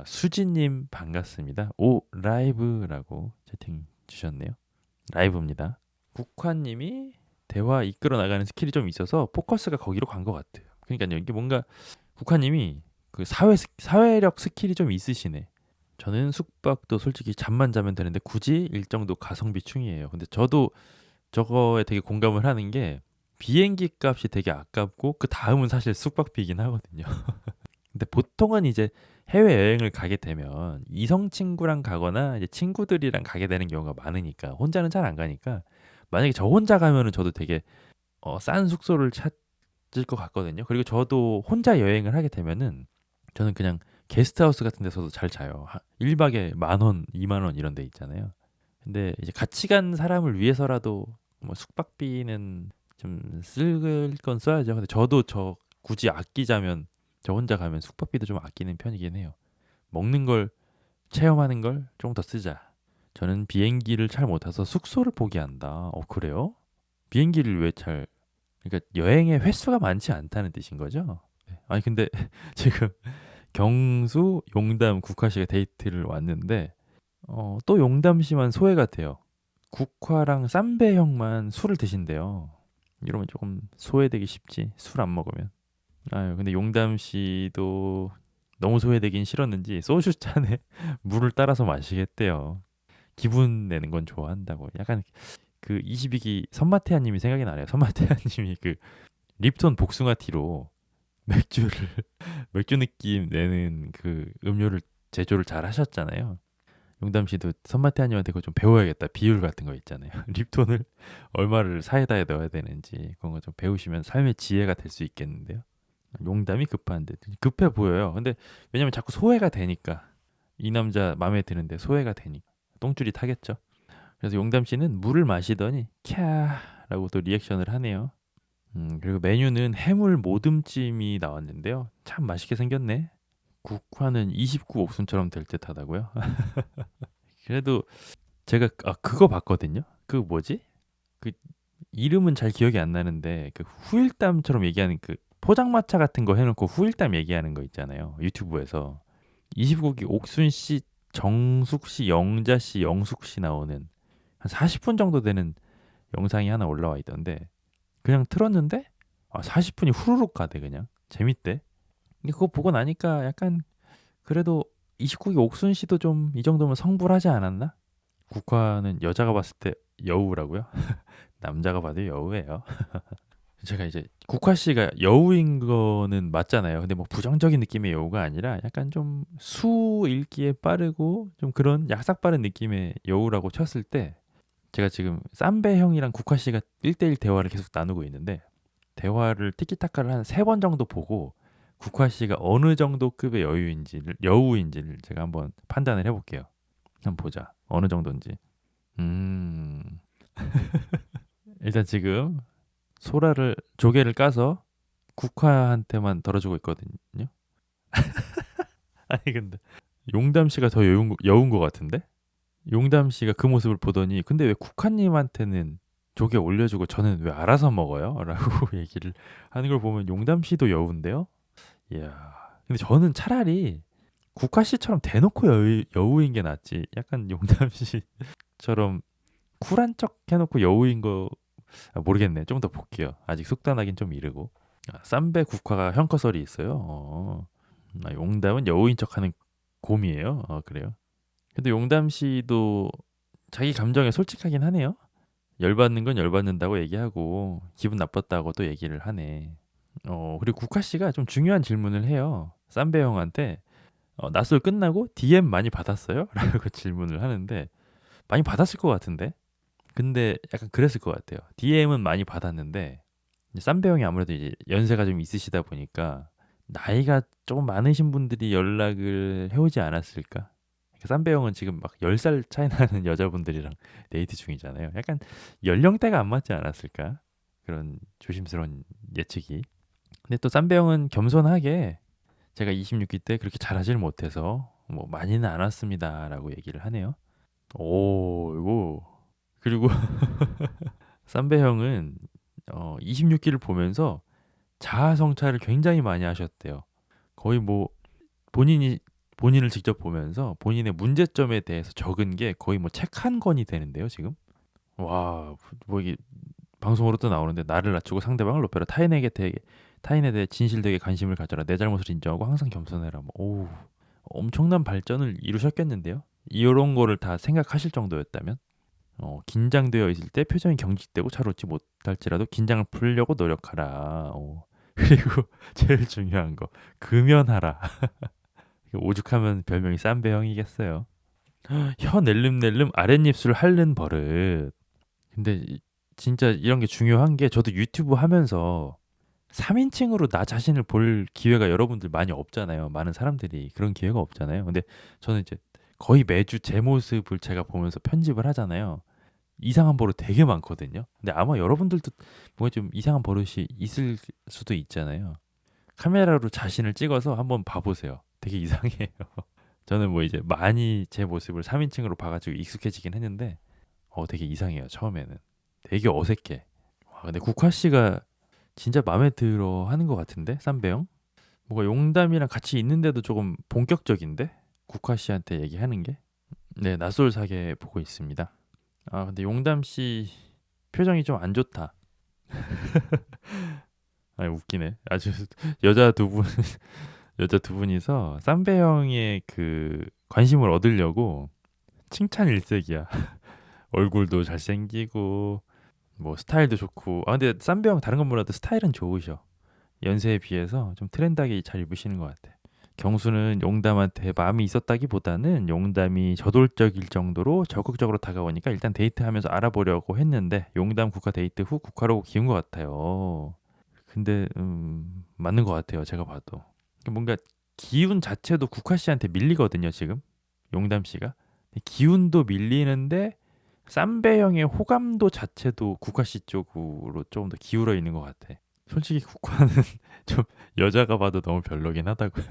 수지님 반갑습니다. 오 라이브라고 채팅 주셨네요. 라이브입니다. 국화님이 대화 이끌어 나가는 스킬이 좀 있어서 포커스가 거기로 간 것 같아요. 그러니까요, 이게 뭔가 국화님이 그 사회력 스킬이 좀 있으시네. 저는 숙박도 솔직히 잠만 자면 되는데 굳이 일정도 가성비 충이에요. 근데 저도 저거에 되게 공감을 하는 게 비행기 값이 되게 아깝고 그 다음은 사실 숙박비긴 하거든요. 근데 보통은 이제 해외 여행을 가게 되면 이성 친구랑 가거나 이제 친구들이랑 가게 되는 경우가 많으니까 혼자는 잘 안 가니까 만약에 저 혼자 가면은 저도 되게 싼 숙소를 찾을 것 같거든요. 그리고 저도 혼자 여행을 하게 되면은 저는 그냥 게스트하우스 같은 데서도 잘 자요. 1박에 10,000원, 20,000원 이런 데 있잖아요. 근데 이제 같이 간 사람을 위해서라도 뭐 숙박비는 좀 쓸 건 써야죠. 근데 저도 저 굳이 아끼자면 저 혼자 가면 숙박비도 좀 아끼는 편이긴 해요. 먹는 걸 체험하는 걸 좀 더 쓰자. 저는 비행기를 잘 못 타서 숙소를 포기한다. 그래요? 비행기를 왜 잘 그러니까 여행의 횟수가 많지 않다는 뜻인 거죠? 네. 아니 근데 지금 경수, 용담, 국화 씨가 데이트를 왔는데 또 용담 씨만 소외 같아요. 국화랑 쌈배 형만 술을 드신대요. 이러면 조금 소외되기 쉽지. 술 안 먹으면. 아유, 근데 용담 씨도 너무 소외되긴 싫었는지 소주 잔에 물을 따라서 마시겠대요. 기분 내는 건 좋아한다고. 약간 그 22기 선마태아 님이 생각이 나네요. 선마태아 님이 그 립톤 복숭아 티로 맥주를 맥주 느낌 내는 그 음료를 제조를 잘 하셨잖아요. 용담 씨도 선마태아님한테 그거 좀 배워야겠다. 비율 같은 거 있잖아요. 립톤을 얼마를 사이다에 넣어야 되는지 그런 거 좀 배우시면 삶의 지혜가 될 수 있겠는데요. 용담이 급한데 급해 보여요. 근데 왜냐면 자꾸 소외가 되니까 이 남자 마음에 드는데 소외가 되니까 똥줄이 타겠죠. 그래서 용담 씨는 물을 마시더니 캬라고 또 리액션을 하네요. 그리고 메뉴는 해물 모듬찜이 나왔는데요. 참 맛있게 생겼네. 국화는 29 옥순처럼 될 듯하다고요? 그래도 제가 그거 봤거든요. 그 뭐지? 그 이름은 잘 기억이 안 나는데 그 후일담처럼 얘기하는 그 포장마차 같은 거 해놓고 후일담 얘기하는 거 있잖아요. 유튜브에서 29기 옥순 씨, 정숙 씨, 영자 씨, 영숙 씨 나오는 한 40분 정도 되는 영상이 하나 올라와 있던데 그냥 틀었는데 40분이 후루룩 가대 그냥 재밌대. 근데 그거 보고 나니까 약간 그래도 29기 옥순 씨도 좀 이 정도면 성불하지 않았나? 국화는 여자가 봤을 때 여우라고요? 남자가 봐도 여우예요. 제가 이제 국화 씨가 여우인 거는 맞잖아요. 근데 뭐 부정적인 느낌의 여우가 아니라 약간 좀 수 읽기에 빠르고 좀 그런 약삭 빠른 느낌의 여우라고 쳤을 때 제가 지금 쌈배 형이랑 국화 씨가 1대1 대화를 계속 나누고 있는데 대화를 티키타카를 한 3번 정도 보고 국화 씨가 어느 정도 급의 여우인지를 제가 한번 판단을 해볼게요. 한번 보자. 어느 정도인지. 음, 일단 지금 조개를 까서 국화한테만 덜어주고 있거든요. 아니 근데 용담 씨가 더 여운 것 같은데? 용담 씨가 그 모습을 보더니 근데 왜 국화님한테는 조개 올려주고 저는 왜 알아서 먹어요? 라고 얘기를 하는 걸 보면 용담 씨도 여우인데요? 이야. 근데 저는 차라리 국화 씨처럼 대놓고 여우인 게 낫지. 약간 용담 씨처럼 쿨한 척 해놓고 여우인 거 모르겠네. 좀 더 볼게요. 아직 속단하긴 좀 이르고. 쌈배 국화가 형커설이 있어요. 용담은 여우인 척하는 곰이에요. 그래요. 근데 용담 씨도 자기 감정에 솔직하긴 하네요. 열받는 건 열받는다고 얘기하고 기분 나빴다고 또 얘기를 하네. 그리고 국화 씨가 좀 중요한 질문을 해요. 쌈배 형한테 낮술 끝나고 DM 많이 받았어요? 라고 질문을 하는데 많이 받았을 것 같은데. 근데 약간 그랬을 것 같아요. DM은 많이 받았는데 쌈배 형이 아무래도 이제 연세가 좀 있으시다 보니까 나이가 조금 많으신 분들이 연락을 해오지 않았을까? 쌈배 형은 지금 막 10살 차이 나는 여자분들이랑 데이트 중이잖아요. 약간 연령대가 안 맞지 않았을까? 그런 조심스러운 예측이. 근데 또 쌈배 형은 겸손하게 제가 26기 때 그렇게 잘하지를 못해서 뭐 많이는 안 왔습니다라고 얘기를 하네요. 오, 이거 그리고 쌈배 형은 26기를 보면서 자아 성찰을 굉장히 많이 하셨대요. 거의 뭐 본인이 본인을 직접 보면서 본인의 문제점에 대해서 적은 게 거의 뭐 책 한 권이 되는데요, 지금. 와, 뭐 이게 방송으로 또 나오는데 나를 낮추고 상대방을 높여라. 타인에 대해 진실되게 관심을 가져라. 내 잘못을 인정하고 항상 겸손해라. 뭐, 오, 엄청난 발전을 이루셨겠는데요. 이런 거를 다 생각하실 정도였다면. 긴장되어 있을 때 표정이 경직되고 잘 웃지 못할지라도 긴장을 풀려고 노력하라. 그리고 제일 중요한 거 금연하라. 오죽하면 별명이 쌈배형이겠어요. 혀 낼름낼름 아랫입술 핥는 버릇. 근데 진짜 이런 게 중요한 게 저도 유튜브 하면서 3인칭으로 나 자신을 볼 기회가 여러분들 많이 없잖아요. 많은 사람들이 그런 기회가 없잖아요. 근데 저는 이제 거의 매주 제 모습을 제가 보면서 편집을 하잖아요. 이상한 버릇 되게 많거든요. 근데 아마 여러분들도 뭔가 좀 이상한 버릇이 있을 수도 있잖아요. 카메라로 자신을 찍어서 한번 봐보세요. 되게 이상해요. 저는 뭐 이제 많이 제 모습을 3인칭으로 봐가지고 익숙해지긴 했는데, 되게 이상해요. 처음에는. 되게 어색해. 와, 근데 국화 씨가 진짜 마음에 들어 하는 것 같은데, 쌈배영? 뭔가 용담이랑 같이 있는데도 조금 본격적인데? 국화 씨한테 얘기하는 게? 네, 낯설 사계 보고 있습니다. 아, 근데 용담 씨 표정이 좀 안 좋다. 아니, 웃기네. 아주 여자 두 분, 여자 두 분이서 쌈배 형의 그 관심을 얻으려고 칭찬 일색이야. 얼굴도 잘생기고 뭐 스타일도 좋고. 아, 근데 쌈배 형 다른 건 몰라도 스타일은 좋으셔. 연세에 비해서 좀 트렌드하게 잘 입으시는 것 같아. 경수는 용담한테 마음이 있었다기보다는 용담이 저돌적일 정도로 적극적으로 다가오니까 일단 데이트하면서 알아보려고 했는데 용담 국화 데이트 후 국화로 기운 것 같아요. 근데 맞는 것 같아요. 제가 봐도. 뭔가 기운 자체도 국화 씨한테 밀리거든요. 지금 용담 씨가. 기운도 밀리는데 쌈배형의 호감도 자체도 국화 씨 쪽으로 조금 더 기울어 있는 것 같아. 솔직히 국화는 좀 여자가 봐도 너무 별로긴 하다고요.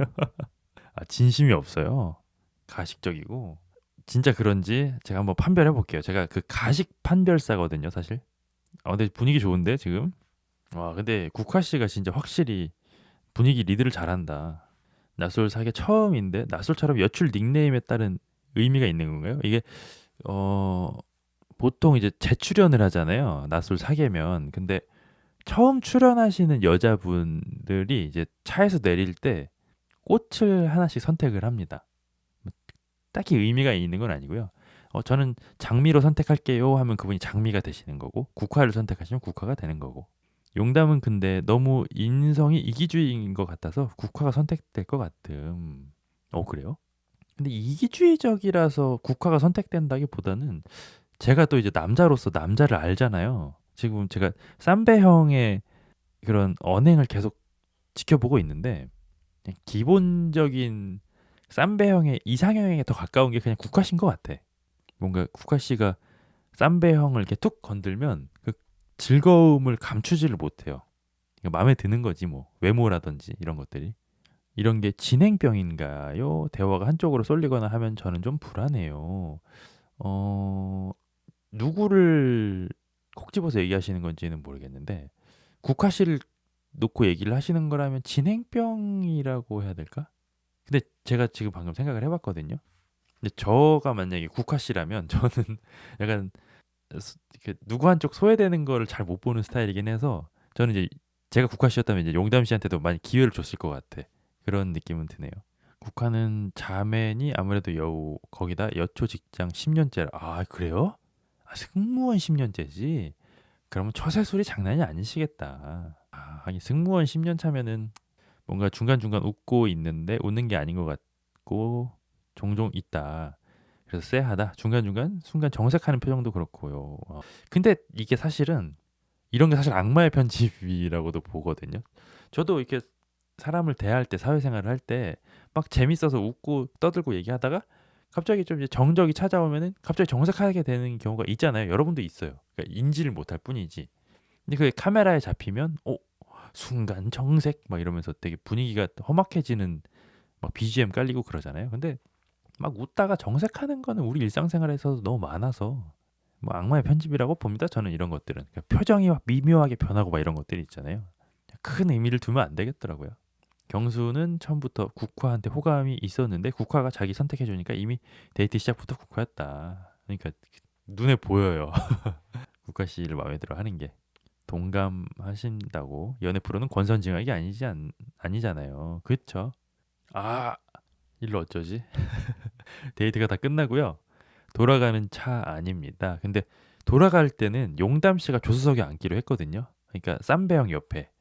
아, 진심이 없어요. 가식적이고. 진짜 그런지 제가 한번 판별해 볼게요. 제가 그 가식 판별사거든요, 사실. 근데 분위기 좋은데 지금? 와, 근데 국화 씨가 진짜 확실히 분위기 리드를 잘한다. 낯설 사계 처음인데 낯설처럼 여출 닉네임에 따른 의미가 있는 건가요? 이게 어 보통 이제 재출연을 하잖아요. 낯설 사계면. 근데 처음 출연하시는 여자분들이 이제 차에서 내릴 때 꽃을 하나씩 선택을 합니다. 뭐 딱히 의미가 있는 건 아니고요. 저는 장미로 선택할게요 하면 그분이 장미가 되시는 거고, 국화를 선택하시면 국화가 되는 거고. 용담은 근데 너무 인성이 이기주의인 것 같아서 국화가 선택될 것 같음. 그래요? 근데 이기주의적이라서 국화가 선택된다기보다는 제가 또 이제 남자로서 남자를 알잖아요. 지금 제가 쌈배 형의 그런 언행을 계속 지켜보고 있는데 그냥 기본적인 쌈배 형의 이상형에 더 가까운 게 그냥 국화 씨인 것 같아. 뭔가 국화 씨가 쌈배 형을 이렇게 툭 건들면 그 즐거움을 감추지를 못해요. 그러니까 마음에 드는 거지 뭐 외모라든지 이런 것들이. 이런 게 진행병인가요? 대화가 한쪽으로 쏠리거나 하면 저는 좀 불안해요. 어, 누구를 콕 집어서 얘기하시는 건지는 모르겠는데 국화 씨를 놓고 얘기를 하시는 거라면 진행병이라고 해야 될까? 근데 제가 지금 방금 생각을 해봤거든요. 근데 저가 만약에 국화 씨라면 저는 약간 누구 한쪽 소외되는 거를 잘 못 보는 스타일이긴 해서 저는 이제 제가 국화 씨였다면 이제 용담 씨한테도 많이 기회를 줬을 것 같아. 그런 느낌은 드네요. 국화는 자매니 아무래도 여우 거기다 여초 직장 10년째라. 아, 그래요? 승무원 10년째지? 그러면 처세술이 장난이 아니시겠다. 하긴 승무원 10년 차면은 뭔가 중간중간 웃고 있는데 웃는 게 아닌 것 같고 종종 있다. 그래서 쎄하다. 중간중간 순간 정색하는 표정도 그렇고요. 근데 이게 사실은 이런 게 사실 악마의 편집이라고도 보거든요. 저도 이렇게 사람을 대할 때 사회생활을 할 때 막 재밌어서 웃고 떠들고 얘기하다가 갑자기 좀 이제 정적이 찾아오면은 갑자기 정색하게 되는 경우가 있잖아요. 여러분도 있어요. 그러니까 인지를 못할 뿐이지. 근데 그게 카메라에 잡히면 순간 정색 막 이러면서 되게 분위기가 험악해지는 막 BGM 깔리고 그러잖아요. 근데 막 웃다가 정색하는 거는 우리 일상생활에서 너무 많아서 뭐 악마의 편집이라고 봅니다. 저는 이런 것들은 그러니까 표정이 막 미묘하게 변하고 막 이런 것들이 있잖아요. 큰 의미를 두면 안 되겠더라고요. 경수는 처음부터 국화한테 호감이 있었는데 국화가 자기 선택해 주니까 이미 데이트 시작부터 국화였다. 그러니까 눈에 보여요. 국화 씨를 마음에 들어 하는 게. 동감하신다고 연애 프로는 권선징악이 아니잖아요. 그쵸? 아, 일로 어쩌지? 데이트가 다 끝나고요. 돌아가는 차 아닙니다. 근데 돌아갈 때는 용담 씨가 조수석에 앉기로 했거든요. 그러니까 쌈배 형 옆에.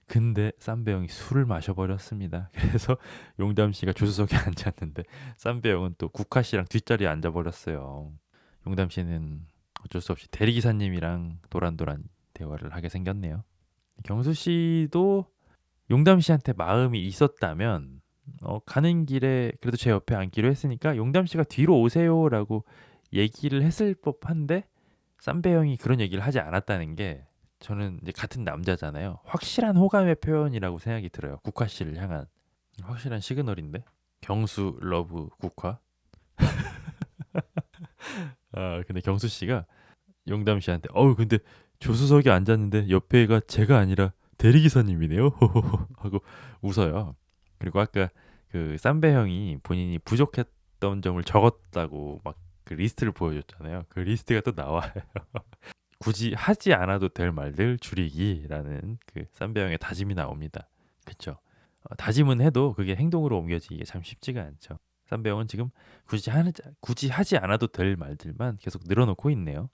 근데 쌈배 형이 술을 마셔버렸습니다. 그래서 용담 씨가 조수석에 앉았는데 쌈배 형은 또 국화 씨랑 뒷자리에 앉아버렸어요. 용담 씨는 어쩔 수 없이 대리기사님이랑 도란도란 대화를 하게 생겼네요. 경수 씨도 용담 씨한테 마음이 있었다면 가는 길에 그래도 제 옆에 앉기로 했으니까 용담 씨가 뒤로 오세요라고 얘기를 했을 법한데 쌈배 형이 그런 얘기를 하지 않았다는 게 저는 이제 같은 남자잖아요. 확실한 호감의 표현이라고 생각이 들어요. 국화 씨를 향한 확실한 시그널인데 경수 러브 국화. 근데 경수 씨가 용담 씨한테 근데 조수석에 앉았는데 옆에가 제가 아니라 대리기사님이네요. 하고 웃어요. 그리고 아까 그 쌈배 형이 본인이 부족했던 점을 적었다고 막 그 리스트를 보여줬잖아요. 그 리스트가 또 나와요. 굳이 하지 않아도 될 말들 줄이기라는 그 쌈배 형의 다짐이 나옵니다. 그쵸? 다짐은 해도 그게 행동으로 옮겨지기가 참 쉽지가 않죠. 쌈배 형은 지금 굳이 하지 않아도 될 말들만 계속 늘어놓고 있네요.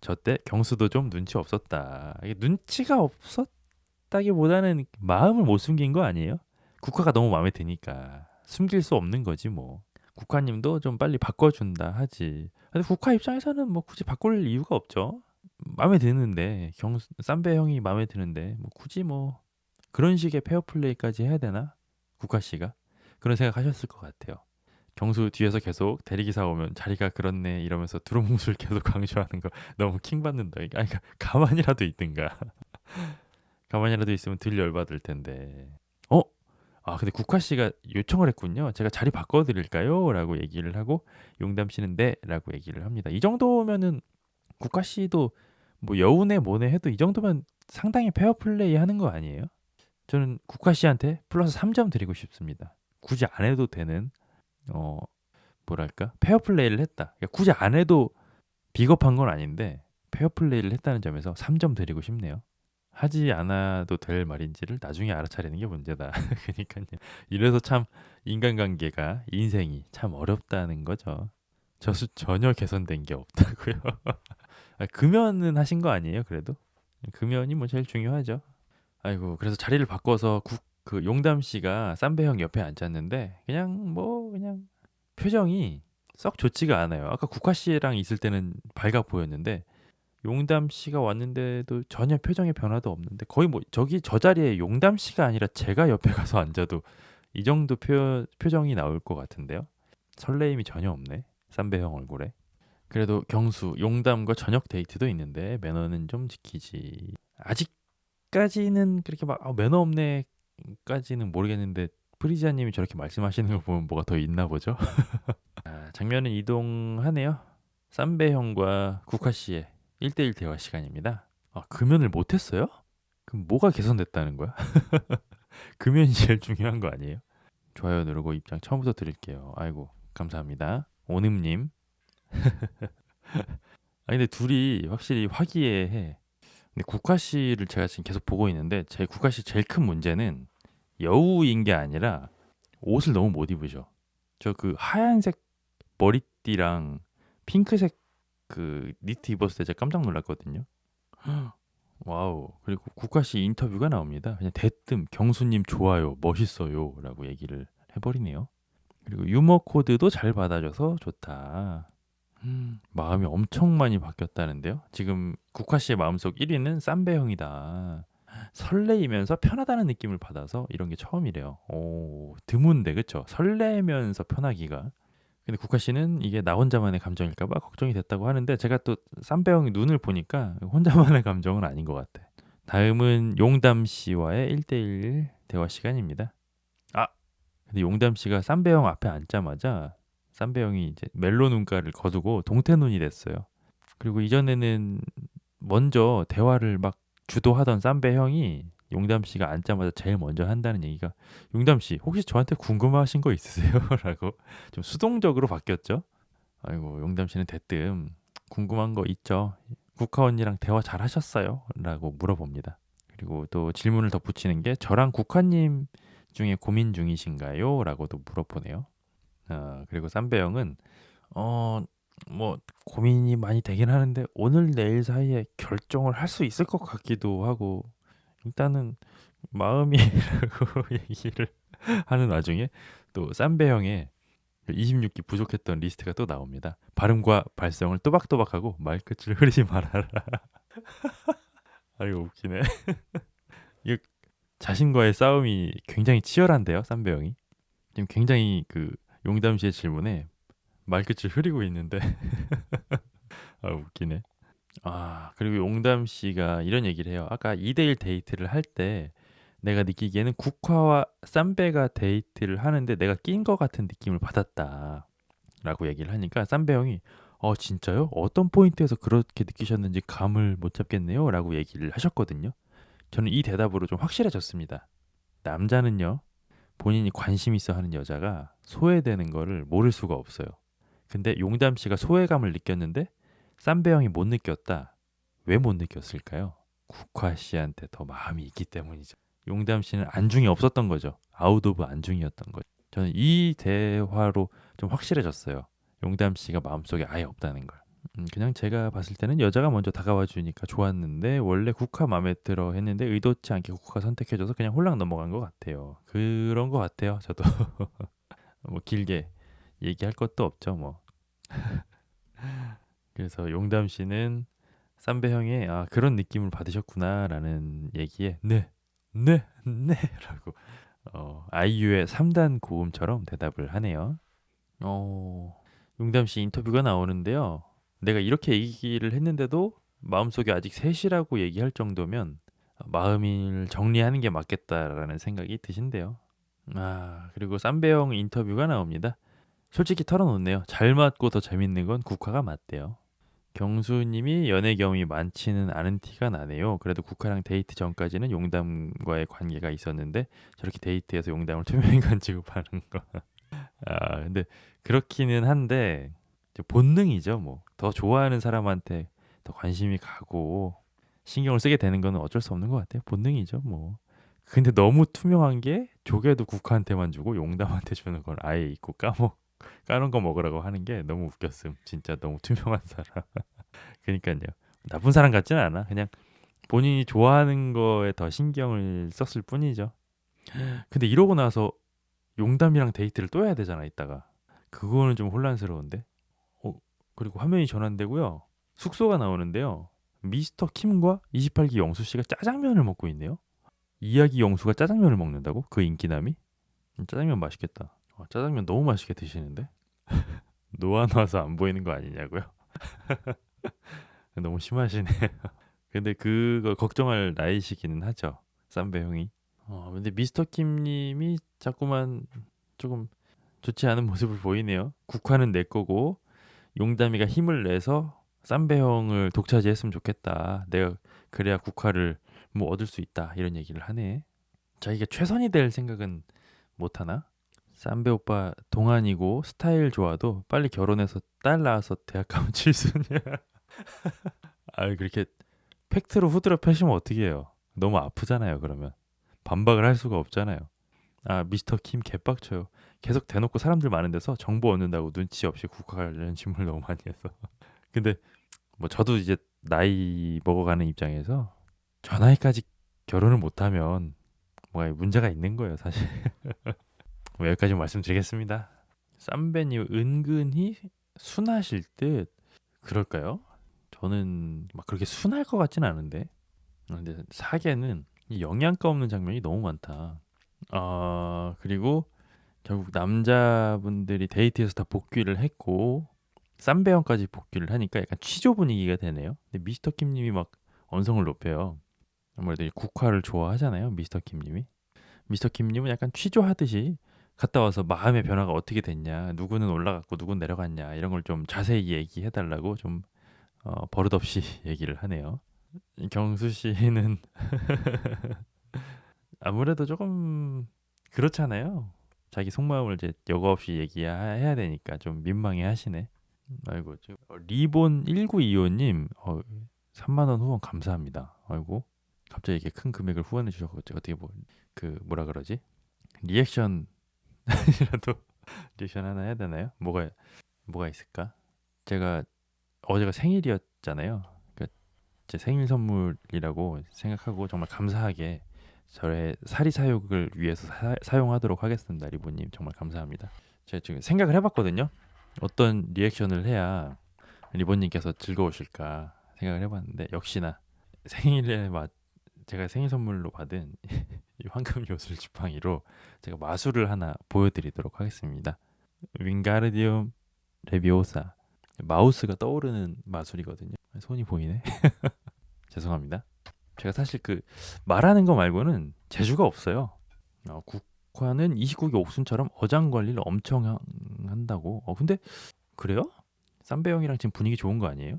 저 때 경수도 좀 눈치 없었다. 이게 눈치가 없었다기보다는 마음을 못 숨긴 거 아니에요? 국화가 너무 마음에 드니까 숨길 수 없는 거지 뭐. 국화님도 좀 빨리 바꿔준다 하지. 근데 국화 입장에서는 뭐 굳이 바꿀 이유가 없죠. 마음에 드는데 쌈배 형이 마음에 드는데 뭐 굳이 뭐 그런 식의 페어플레이까지 해야 되나? 국화 씨가 그런 생각하셨을 것 같아요. 경수 뒤에서 계속 대리기사 오면 자리가 그렇네 이러면서 두루뭉술 계속 강조하는 거 너무 킹받는다. 그러니까 가만히라도 있든가. 가만히라도 있으면 덜 열받을 텐데. 어? 근데 국화 씨가 요청을 했군요. 제가 자리 바꿔드릴까요? 라고 얘기를 하고 용담 씨는 네 라고 얘기를 합니다. 이 정도면은 국화 씨도 뭐 여운에 뭐네 해도 이 정도면 상당히 페어플레이 하는 거 아니에요? 저는 국화 씨한테 플러스 3점 드리고 싶습니다. 굳이 안 해도 되는 어 뭐랄까 페어플레이를 했다. 그러니까 굳이 안 해도 비겁한 건 아닌데 페어플레이를 했다는 점에서 3점 드리고 싶네요. 하지 않아도 될 말인지를 나중에 알아차리는 게 문제다. 그러니까요. 이래서 참 인간관계가 인생이 참 어렵다는 거죠. 전혀 개선된 게 없다고요. 금연은 하신 거 아니에요? 그래도 금연이 뭐 제일 중요하죠. 아이고 그래서 자리를 바꿔서 그 용담 씨가 쌈배 형 옆에 앉았는데 그냥 표정이 썩 좋지가 않아요. 아까 국화 씨랑 있을 때는 밝아 보였는데 용담 씨가 왔는데도 전혀 표정의 변화도 없는데 거의 뭐 저 자리에 용담 씨가 아니라 제가 옆에 가서 앉아도 이 정도 표정이 나올 것 같은데요. 설레임이 전혀 없네. 쌈배 형 얼굴에. 그래도 경수, 용담과 저녁 데이트도 있는데 매너는 좀 지키지. 아직까지는 그렇게 막 매너 없네까지는 모르겠는데 프리지아님이 저렇게 말씀하시는 걸 보면 뭐가 더 있나 보죠. 장면은 이동하네요. 쌈배 형과 국화 씨의 1대1 대화 시간입니다. 금연을 못했어요? 그럼 뭐가 개선됐다는 거야? 금연이 제일 중요한 거 아니에요? 좋아요 누르고 입장 처음부터 드릴게요. 아이고 감사합니다. 오ንም님. 근데 둘이 확실히 화기애애. 근데 국화 씨를 제가 지금 계속 보고 있는데 제 국화 씨 제일 큰 문제는 여우인 게 아니라 옷을 너무 못 입으셔. 저 그 하얀색 머리띠랑 핑크색 그 니트 입었을 때 제가 깜짝 놀랐거든요. 와우. 그리고 국화 씨 인터뷰가 나옵니다. 그냥 대뜸 "경수님 좋아요. 멋있어요."라고 얘기를 해 버리네요. 그리고 "유머 코드도 잘 받아줘서 좋다." 마음이 엄청 많이 바뀌었다는데요. 지금 국화 씨의 마음속 1 위는 쌈배 형이다. 설레이면서 편하다는 느낌을 받아서 이런 게 처음이래요. 오, 드문데 그쵸? 설레면서 편하기가. 근데 국화 씨는 이게 나 혼자만의 감정일까 봐 걱정이 됐다고 하는데, 제가 또 쌈배 형의 눈을 보니까 혼자만의 감정은 아닌 것 같아. 다음은 용담 씨와의 1대1 대화 시간입니다. 아, 근데 용담 씨가 쌈배 형 앞에 앉자마자 쌈배 형이 이제 멜로 눈가를 거두고 동태 눈이 됐어요. 그리고 이전에는 먼저 대화를 막 주도하던 쌈배 형이 용담 씨가 앉자마자 제일 먼저 한다는 얘기가, 용담 씨 혹시 저한테 궁금하신 거 있으세요? 라고 좀 수동적으로 바뀌었죠. 아이고, 용담 씨는 대뜸 궁금한 거 있죠. 국화 언니랑 대화 잘 하셨어요? 라고 물어봅니다. 그리고 또 질문을 덧붙이는 게 저랑 국화님 중에 고민 중이신가요? 라고도 물어보네요. 그리고 쌈배 형은 어, 뭐 고민이 많이 되긴 하는데 오늘 내일 사이에 결정을 할 수 있을 것 같기도 하고, 일단은 마음이라고 얘기를 하는 와중에 또 쌈배 형의 26기 부족했던 리스트가 또 나옵니다. 발음과 발성을 또박또박하고 말끝을 흐리지 말아라. 아이고 웃기네. 이 자신과의 싸움이 굉장히 치열한데요, 쌈배 형이. 지금 굉장히 그 용담 씨의 질문에 말끝을 흐리고 있는데 아 웃기네. 그리고 용담 씨가 이런 얘기를 해요. 아까 2대1 데이트를 할 때 내가 느끼기에는 국화와 쌈배가 데이트를 하는데 내가 낀 것 같은 느낌을 받았다. 라고 얘기를 하니까 쌈배 형이 진짜요? 어떤 포인트에서 그렇게 느끼셨는지 감을 못 잡겠네요. 라고 얘기를 하셨거든요. 저는 이 대답으로 좀 확실해졌습니다. 남자는요, 본인이 관심 있어 하는 여자가 소외되는 거를 모를 수가 없어요. 근데 용담 씨가 소외감을 느꼈는데 쌈배 형이 못 느꼈다. 왜 못 느꼈을까요? 국화 씨한테 더 마음이 있기 때문이죠. 용담 씨는 안중이 없었던 거죠. 아웃 오브 안중이었던 거죠. 저는 이 대화로 좀 확실해졌어요. 용담 씨가 마음속에 아예 없다는 걸. 그냥 제가 봤을 때는 여자가 먼저 다가와 주니까 좋았는데 원래 국화 마음에 들어 했는데 의도치 않게 국화 선택해줘서 그냥 홀랑 넘어간 것 같아요. 그런 것 같아요. 저도 뭐 길게 얘기할 것도 없죠. 뭐. 그래서 용담 씨는 쌈배 형의 그런 느낌을 받으셨구나라는 얘기에 네, 네, 네라고 아이유의 3단 고음처럼 대답을 하네요. 용담 씨 인터뷰가 나오는데요. 내가 이렇게 얘기를 했는데도 마음속에 아직 셋이라고 얘기할 정도면 마음을 정리하는 게 맞겠다라는 생각이 드신대요. 그리고 쌈배 형 인터뷰가 나옵니다. 솔직히 털어놓네요. 잘 맞고 더 재밌는 건 국화가 맞대요. 경수님이 연애 경험이 많지는 않은 티가 나네요. 그래도 국화랑 데이트 전까지는 용담과의 관계가 있었는데 저렇게 데이트해서 용담을 투명인간 취급하는 거. 근데 그렇기는 한데 본능이죠. 뭐 더 좋아하는 사람한테 더 관심이 가고 신경을 쓰게 되는 거는 어쩔 수 없는 것 같아요. 본능이죠. 뭐. 근데 너무 투명한 게 조개도 국화한테만 주고 용담한테 주는 걸 아예 잊고 까는 거 먹으라고 하는 게 너무 웃겼음. 진짜 너무 투명한 사람. 그니까요. 나쁜 사람 같지는 않아. 그냥 본인이 좋아하는 거에 더 신경을 썼을 뿐이죠. 근데 이러고 나서 용담이랑 데이트를 또 해야 되잖아, 이따가. 그거는 좀 혼란스러운데. 그리고 화면이 전환되고요. 숙소가 나오는데요. 미스터 킴과 28기 영수 씨가 짜장면을 먹고 있네요. 이야기 영수가 짜장면을 먹는다고? 그 인기남이? 짜장면 맛있겠다. 짜장면 너무 맛있게 드시는데? 노안 와서 안 보이는 거 아니냐고요? 너무 심하시네. 근데 그거 걱정할 나이시기는 하죠. 쌈배 형이. 근데 미스터 킴님이 자꾸만 조금 좋지 않은 모습을 보이네요. 국화는 내 거고 용담이가 힘을 내서 쌈배 형을 독차지했으면 좋겠다. 내가 그래야 국화를 뭐 얻을 수 있다. 이런 얘기를 하네. 자기가 최선이 될 생각은 못 하나? 쌈배 오빠 동안이고 스타일 좋아도 빨리 결혼해서 딸 낳아서 대학 가면 칠순이야. 그렇게 팩트로 후드려 패시면 어떻게 해요? 너무 아프잖아요, 그러면. 반박을 할 수가 없잖아요. 미스터 킴 개빡쳐요. 계속 대놓고 사람들 많은 데서 정보 얻는다고 눈치 없이 국가 관련 질문을 너무 많이 해서. 근데 뭐 저도 이제 나이 먹어가는 입장에서 저 나이까지 결혼을 못하면 뭔가 문제가 있는 거예요, 사실. 뭐 여기까지 말씀드리겠습니다. 쌈배님 은근히 순하실 듯 그럴까요? 저는 막 그렇게 순할 것 같지는 않은데. 근데 사계는 이 영양가 없는 장면이 너무 많다. 그리고 결국 남자분들이 데이트에서 다 복귀를 했고 쌈배형까지 복귀를 하니까 약간 취조 분위기가 되네요. 근데 미스터 킴님이 막 언성을 높여요. 아무래도 이 국화를 좋아하잖아요, 미스터 킴님이. 미스터 킴님은 약간 취조하듯이 갔다 와서 마음의 변화가 어떻게 됐냐, 누구는 올라갔고 누구는 내려갔냐 이런 걸 좀 자세히 얘기해달라고 좀 버릇없이 얘기를 하네요. 경수 씨는 아무래도 조금 그렇잖아요. 자기 속마음을 이제 여과 없이 얘기해야 되니까 좀 민망해 하시네. 아이고, 리본 1925님 3만 원 후원 감사합니다. 아이고, 갑자기 이렇게 큰 금액을 후원해 주셔서 어떻게 뭐 그 뭐라 그러지? 리액션이라도 리액션 하나 해야 되나요? 뭐가 있을까? 제가 어제가 생일이었잖아요. 그러니까 제 생일 선물이라고 생각하고 정말 감사하게 저의 사리 사욕을 위해서 사용하도록 하겠습니다. 리본님 정말 감사합니다. 제가 지금 생각을 해봤거든요. 어떤 리액션을 해야 리본님께서 즐거우실까 생각을 해봤는데 역시나 생일에 제가 생일 선물로 받은 이 황금 요술 지팡이로 제가 마술을 하나 보여드리도록 하겠습니다. 윙가르디움 레비오사. 마우스가 떠오르는 마술이거든요. 손이 보이네. 죄송합니다. 제가 사실 그 말하는 거 말고는 재주가 없어요. 국화는 29기 옥순처럼 어장 관리를 엄청 한다고. 근데 그래요? 쌈배 형이랑 지금 분위기 좋은 거 아니에요?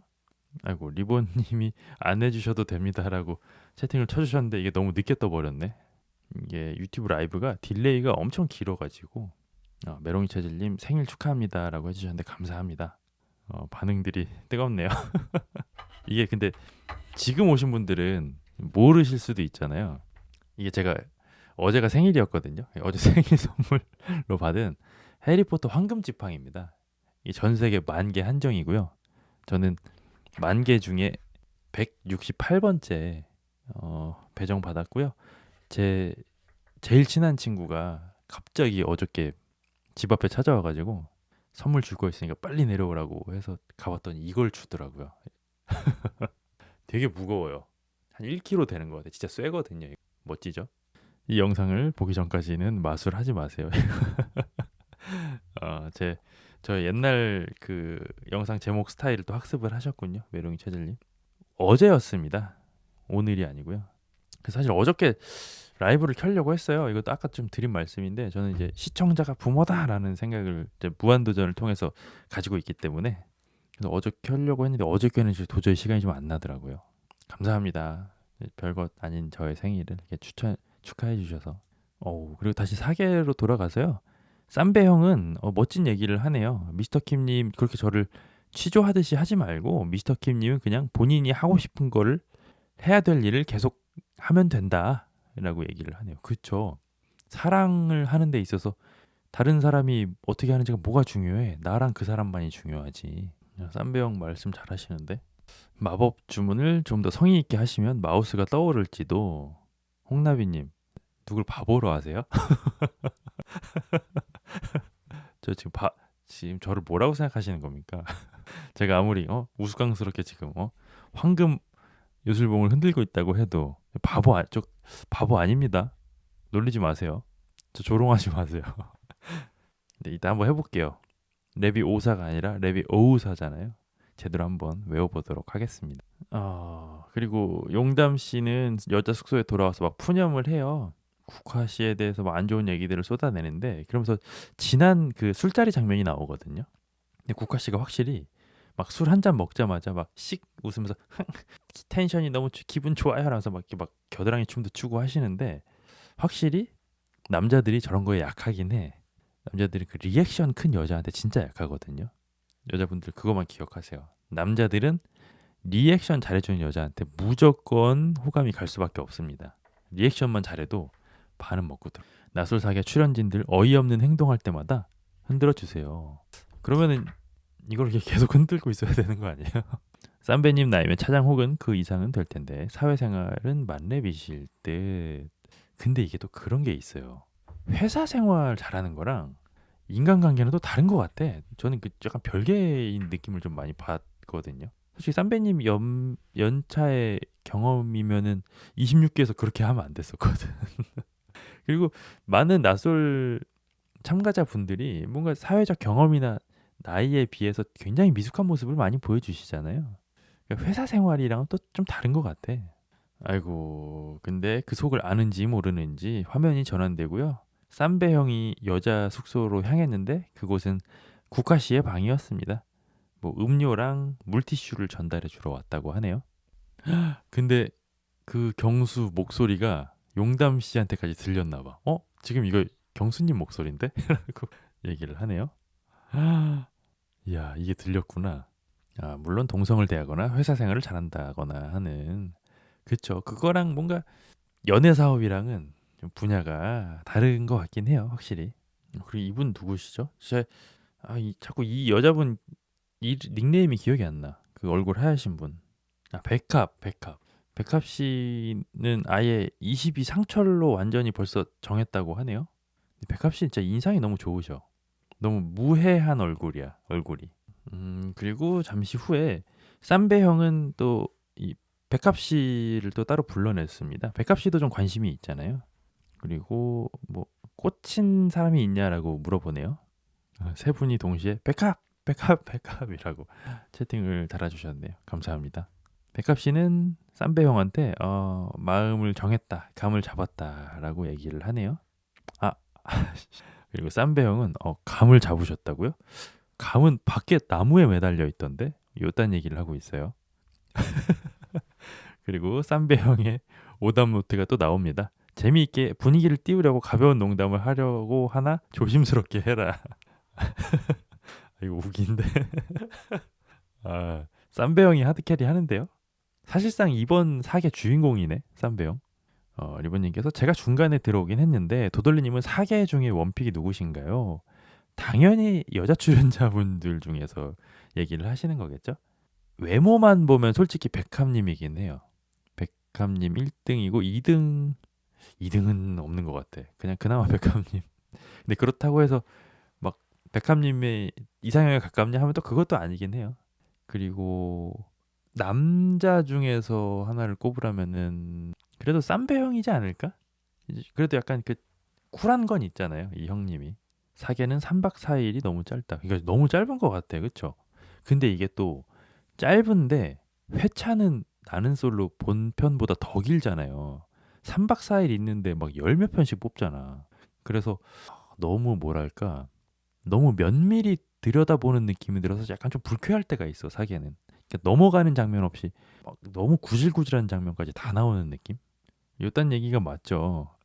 아이고, 리본님이 안 해주셔도 됩니다라고 채팅을 쳐주셨는데 이게 너무 늦게 떠버렸네. 이게 유튜브 라이브가 딜레이가 엄청 길어가지고 메롱이 체질님 생일 축하합니다라고 해주셨는데 감사합니다. 반응들이 뜨겁네요. 이게 근데 지금 오신 분들은 모르실 수도 있잖아요. 이게 제가 어제가 생일이었거든요. 어제 생일 선물로 받은 해리포터 황금 지팡이입니다. 이 전 세계 10,000개 한정이고요. 저는 10,000개 중에 168번째 배정 받았고요. 제 제일 친한 친구가 갑자기 어저께 집 앞에 찾아와가지고 선물 줄 거 있으니까 빨리 내려오라고 해서 가봤더니 이걸 주더라고요. 되게 무거워요. 한 1kg 되는 것 같아요. 진짜 쇠거든요. 멋지죠? 이 영상을 보기 전까지는 마술하지 마세요. 저 옛날 그 영상 제목 스타일을 또 학습을 하셨군요. 메롱이 체질님. 어제였습니다. 오늘이 아니고요. 사실 어저께 라이브를 켜려고 했어요. 이것도 아까 좀 드린 말씀인데 저는 이제 시청자가 부모다라는 생각을 이제 무한도전을 통해서 가지고 있기 때문에 그래서 어저께 켜려고 했는데 어저께는 도저히 시간이 좀 안 나더라고요. 감사합니다. 별것 아닌 저의 생일을 이렇게 축하해 주셔서. 그리고 다시 사계로 돌아가서요. 쌈배 형은 멋진 얘기를 하네요. 미스터 킴님 그렇게 저를 취조하듯이 하지 말고 미스터 킴님은 그냥 본인이 하고 싶은 거를 해야 될 일을 계속 하면 된다라고 얘기를 하네요. 그렇죠. 사랑을 하는 데 있어서 다른 사람이 어떻게 하는지가 뭐가 중요해. 나랑 그 사람만이 중요하지. 쌈배 형 말씀 잘하시는데 마법 주문을 좀 더 성의 있게 하시면 마우스가 떠오를지도. 홍나비님 누굴 바보로 하세요? 저 지금 저를 뭐라고 생각하시는 겁니까? 제가 아무리 우스꽝스럽게 지금 황금 요술봉을 흔들고 있다고 해도 저 바보 아닙니다. 놀리지 마세요. 저 조롱하지 마세요. 네, 이따 한번 해볼게요. 레비 오사가 아니라 레비 오우사잖아요. 제대로 한번 외워보도록 하겠습니다. 그리고 용담 씨는 여자 숙소에 돌아와서 막 푸념을 해요. 국화 씨에 대해서 뭐 안 좋은 얘기들을 쏟아내는데 그러면서 지난 그 술자리 장면이 나오거든요. 근데 국화 씨가 확실히 막 술 한 잔 먹자마자 막 씩 웃으면서 텐션이 너무 기분 좋아요 하면서 막 이렇게 막 겨드랑이 춤도 추고 하시는데 확실히 남자들이 저런 거에 약하긴 해. 남자들이 그 리액션 큰 여자한테 진짜 약하거든요. 여자분들 그것만 기억하세요. 남자들은 리액션 잘해주는 여자한테 무조건 호감이 갈 수밖에 없습니다. 리액션만 잘해도 반은 먹고 들어. 나솔사계 출연진들 어이없는 행동할 때마다 흔들어 주세요. 그러면은 이걸 계속 흔들고 있어야 되는 거 아니에요? 쌈배님 나이면 차장 혹은 그 이상은 될 텐데 사회생활은 만렙이실 듯. 근데 이게 또 그런 게 있어요. 회사 생활 잘하는 거랑 인간관계는 또 다른 것 같아. 저는 그 약간 별개인 느낌을 좀 많이 받거든요. 솔직히 쌈배님 연차의 경험이면은 26기에서 그렇게 하면 안 됐었거든. 그리고 많은 낯설 참가자분들이 뭔가 사회적 경험이나 나이에 비해서 굉장히 미숙한 모습을 많이 보여주시잖아요. 그러니까 회사 생활이랑은 또 좀 다른 것 같아. 아이고, 근데 그 속을 아는지 모르는지 화면이 전환되고요. 쌈배 형이 여자 숙소로 향했는데 그곳은 국화 씨의 방이었습니다. 뭐 음료랑 물티슈를 전달해 주러 왔다고 하네요. 근데 그 경수 목소리가 용담 씨한테까지 들렸나 봐. 지금 이거 경수님 목소리인데? 라고 얘기를 하네요. 이야, 이게 들렸구나. 물론 동성을 대하거나 회사 생활을 잘한다거나 하는, 그쵸. 그거랑 뭔가 연애 사업이랑은 좀 분야가 다른 것 같긴 해요, 확실히. 그리고 이분 누구시죠? 자꾸 이 여자분 이 닉네임이 기억이 안 나. 그 얼굴 하얀신 분. 백합. 백합 씨는 아예 22 상철로 완전히 벌써 정했다고 하네요. 백합 씨 진짜 인상이 너무 좋으셔. 너무 무해한 얼굴이야, 얼굴이. 그리고 잠시 후에 쌈배 형은 또 이 백합 씨를 또 따로 불러냈습니다. 백합 씨도 좀 관심이 있잖아요. 그리고 뭐 꽂힌 사람이 있냐라고 물어보네요. 세 분이 동시에 백합이라고 채팅을 달아주셨네요. 감사합니다. 백합 씨는 쌈배 형한테 마음을 정했다, 감을 잡았다라고 얘기를 하네요. 아, 그리고 쌈배 형은 감을 잡으셨다고요? 감은 밖에 나무에 매달려 있던데 요딴 얘기를 하고 있어요. 그리고 쌈배 형의 오답 노트가 또 나옵니다. 재미있게 분위기를 띄우려고 가벼운 농담을 하려고 하나 조심스럽게 해라. 이거 웃긴데. 쌈배 형이 하드캐리 하는데요. 사실상 이번 사계 주인공이네, 쌈배 형. 리본님께서 제가 중간에 들어오긴 했는데 도돌리님은 사계 중에 원픽이 누구신가요? 당연히 여자 출연자분들 중에서 얘기를 하시는 거겠죠? 외모만 보면 솔직히 백합님이긴 해요. 백합님 1등이고 2등은 없는 것 같아. 그냥 그나마 백합님. 근데 그렇다고 해서 막 백합님의 이상형에 가깝냐 하면 또 그것도 아니긴 해요. 그리고 남자 중에서 하나를 꼽으라면은 그래도 쌈배 형이지 않을까? 그래도 약간 그 쿨한 건 있잖아요. 이 형님이. 사계는 3박 4일이 너무 짧다. 그러니까 너무 짧은 것 같아. 그쵸? 근데 이게 또 짧은데 회차는 나는 솔로 본편보다 더 길잖아요. 3박 4일 있는데 막 열 몇 편씩 뽑잖아. 그래서 너무 뭐랄까 너무 면밀히 들여다보는 느낌이 들어서 약간 좀 불쾌할 때가 있어, 사계는. 그러니까 넘어가는 장면 없이 막 너무 구질구질한 장면까지 다 나오는 느낌? 요딴 얘기가 맞죠.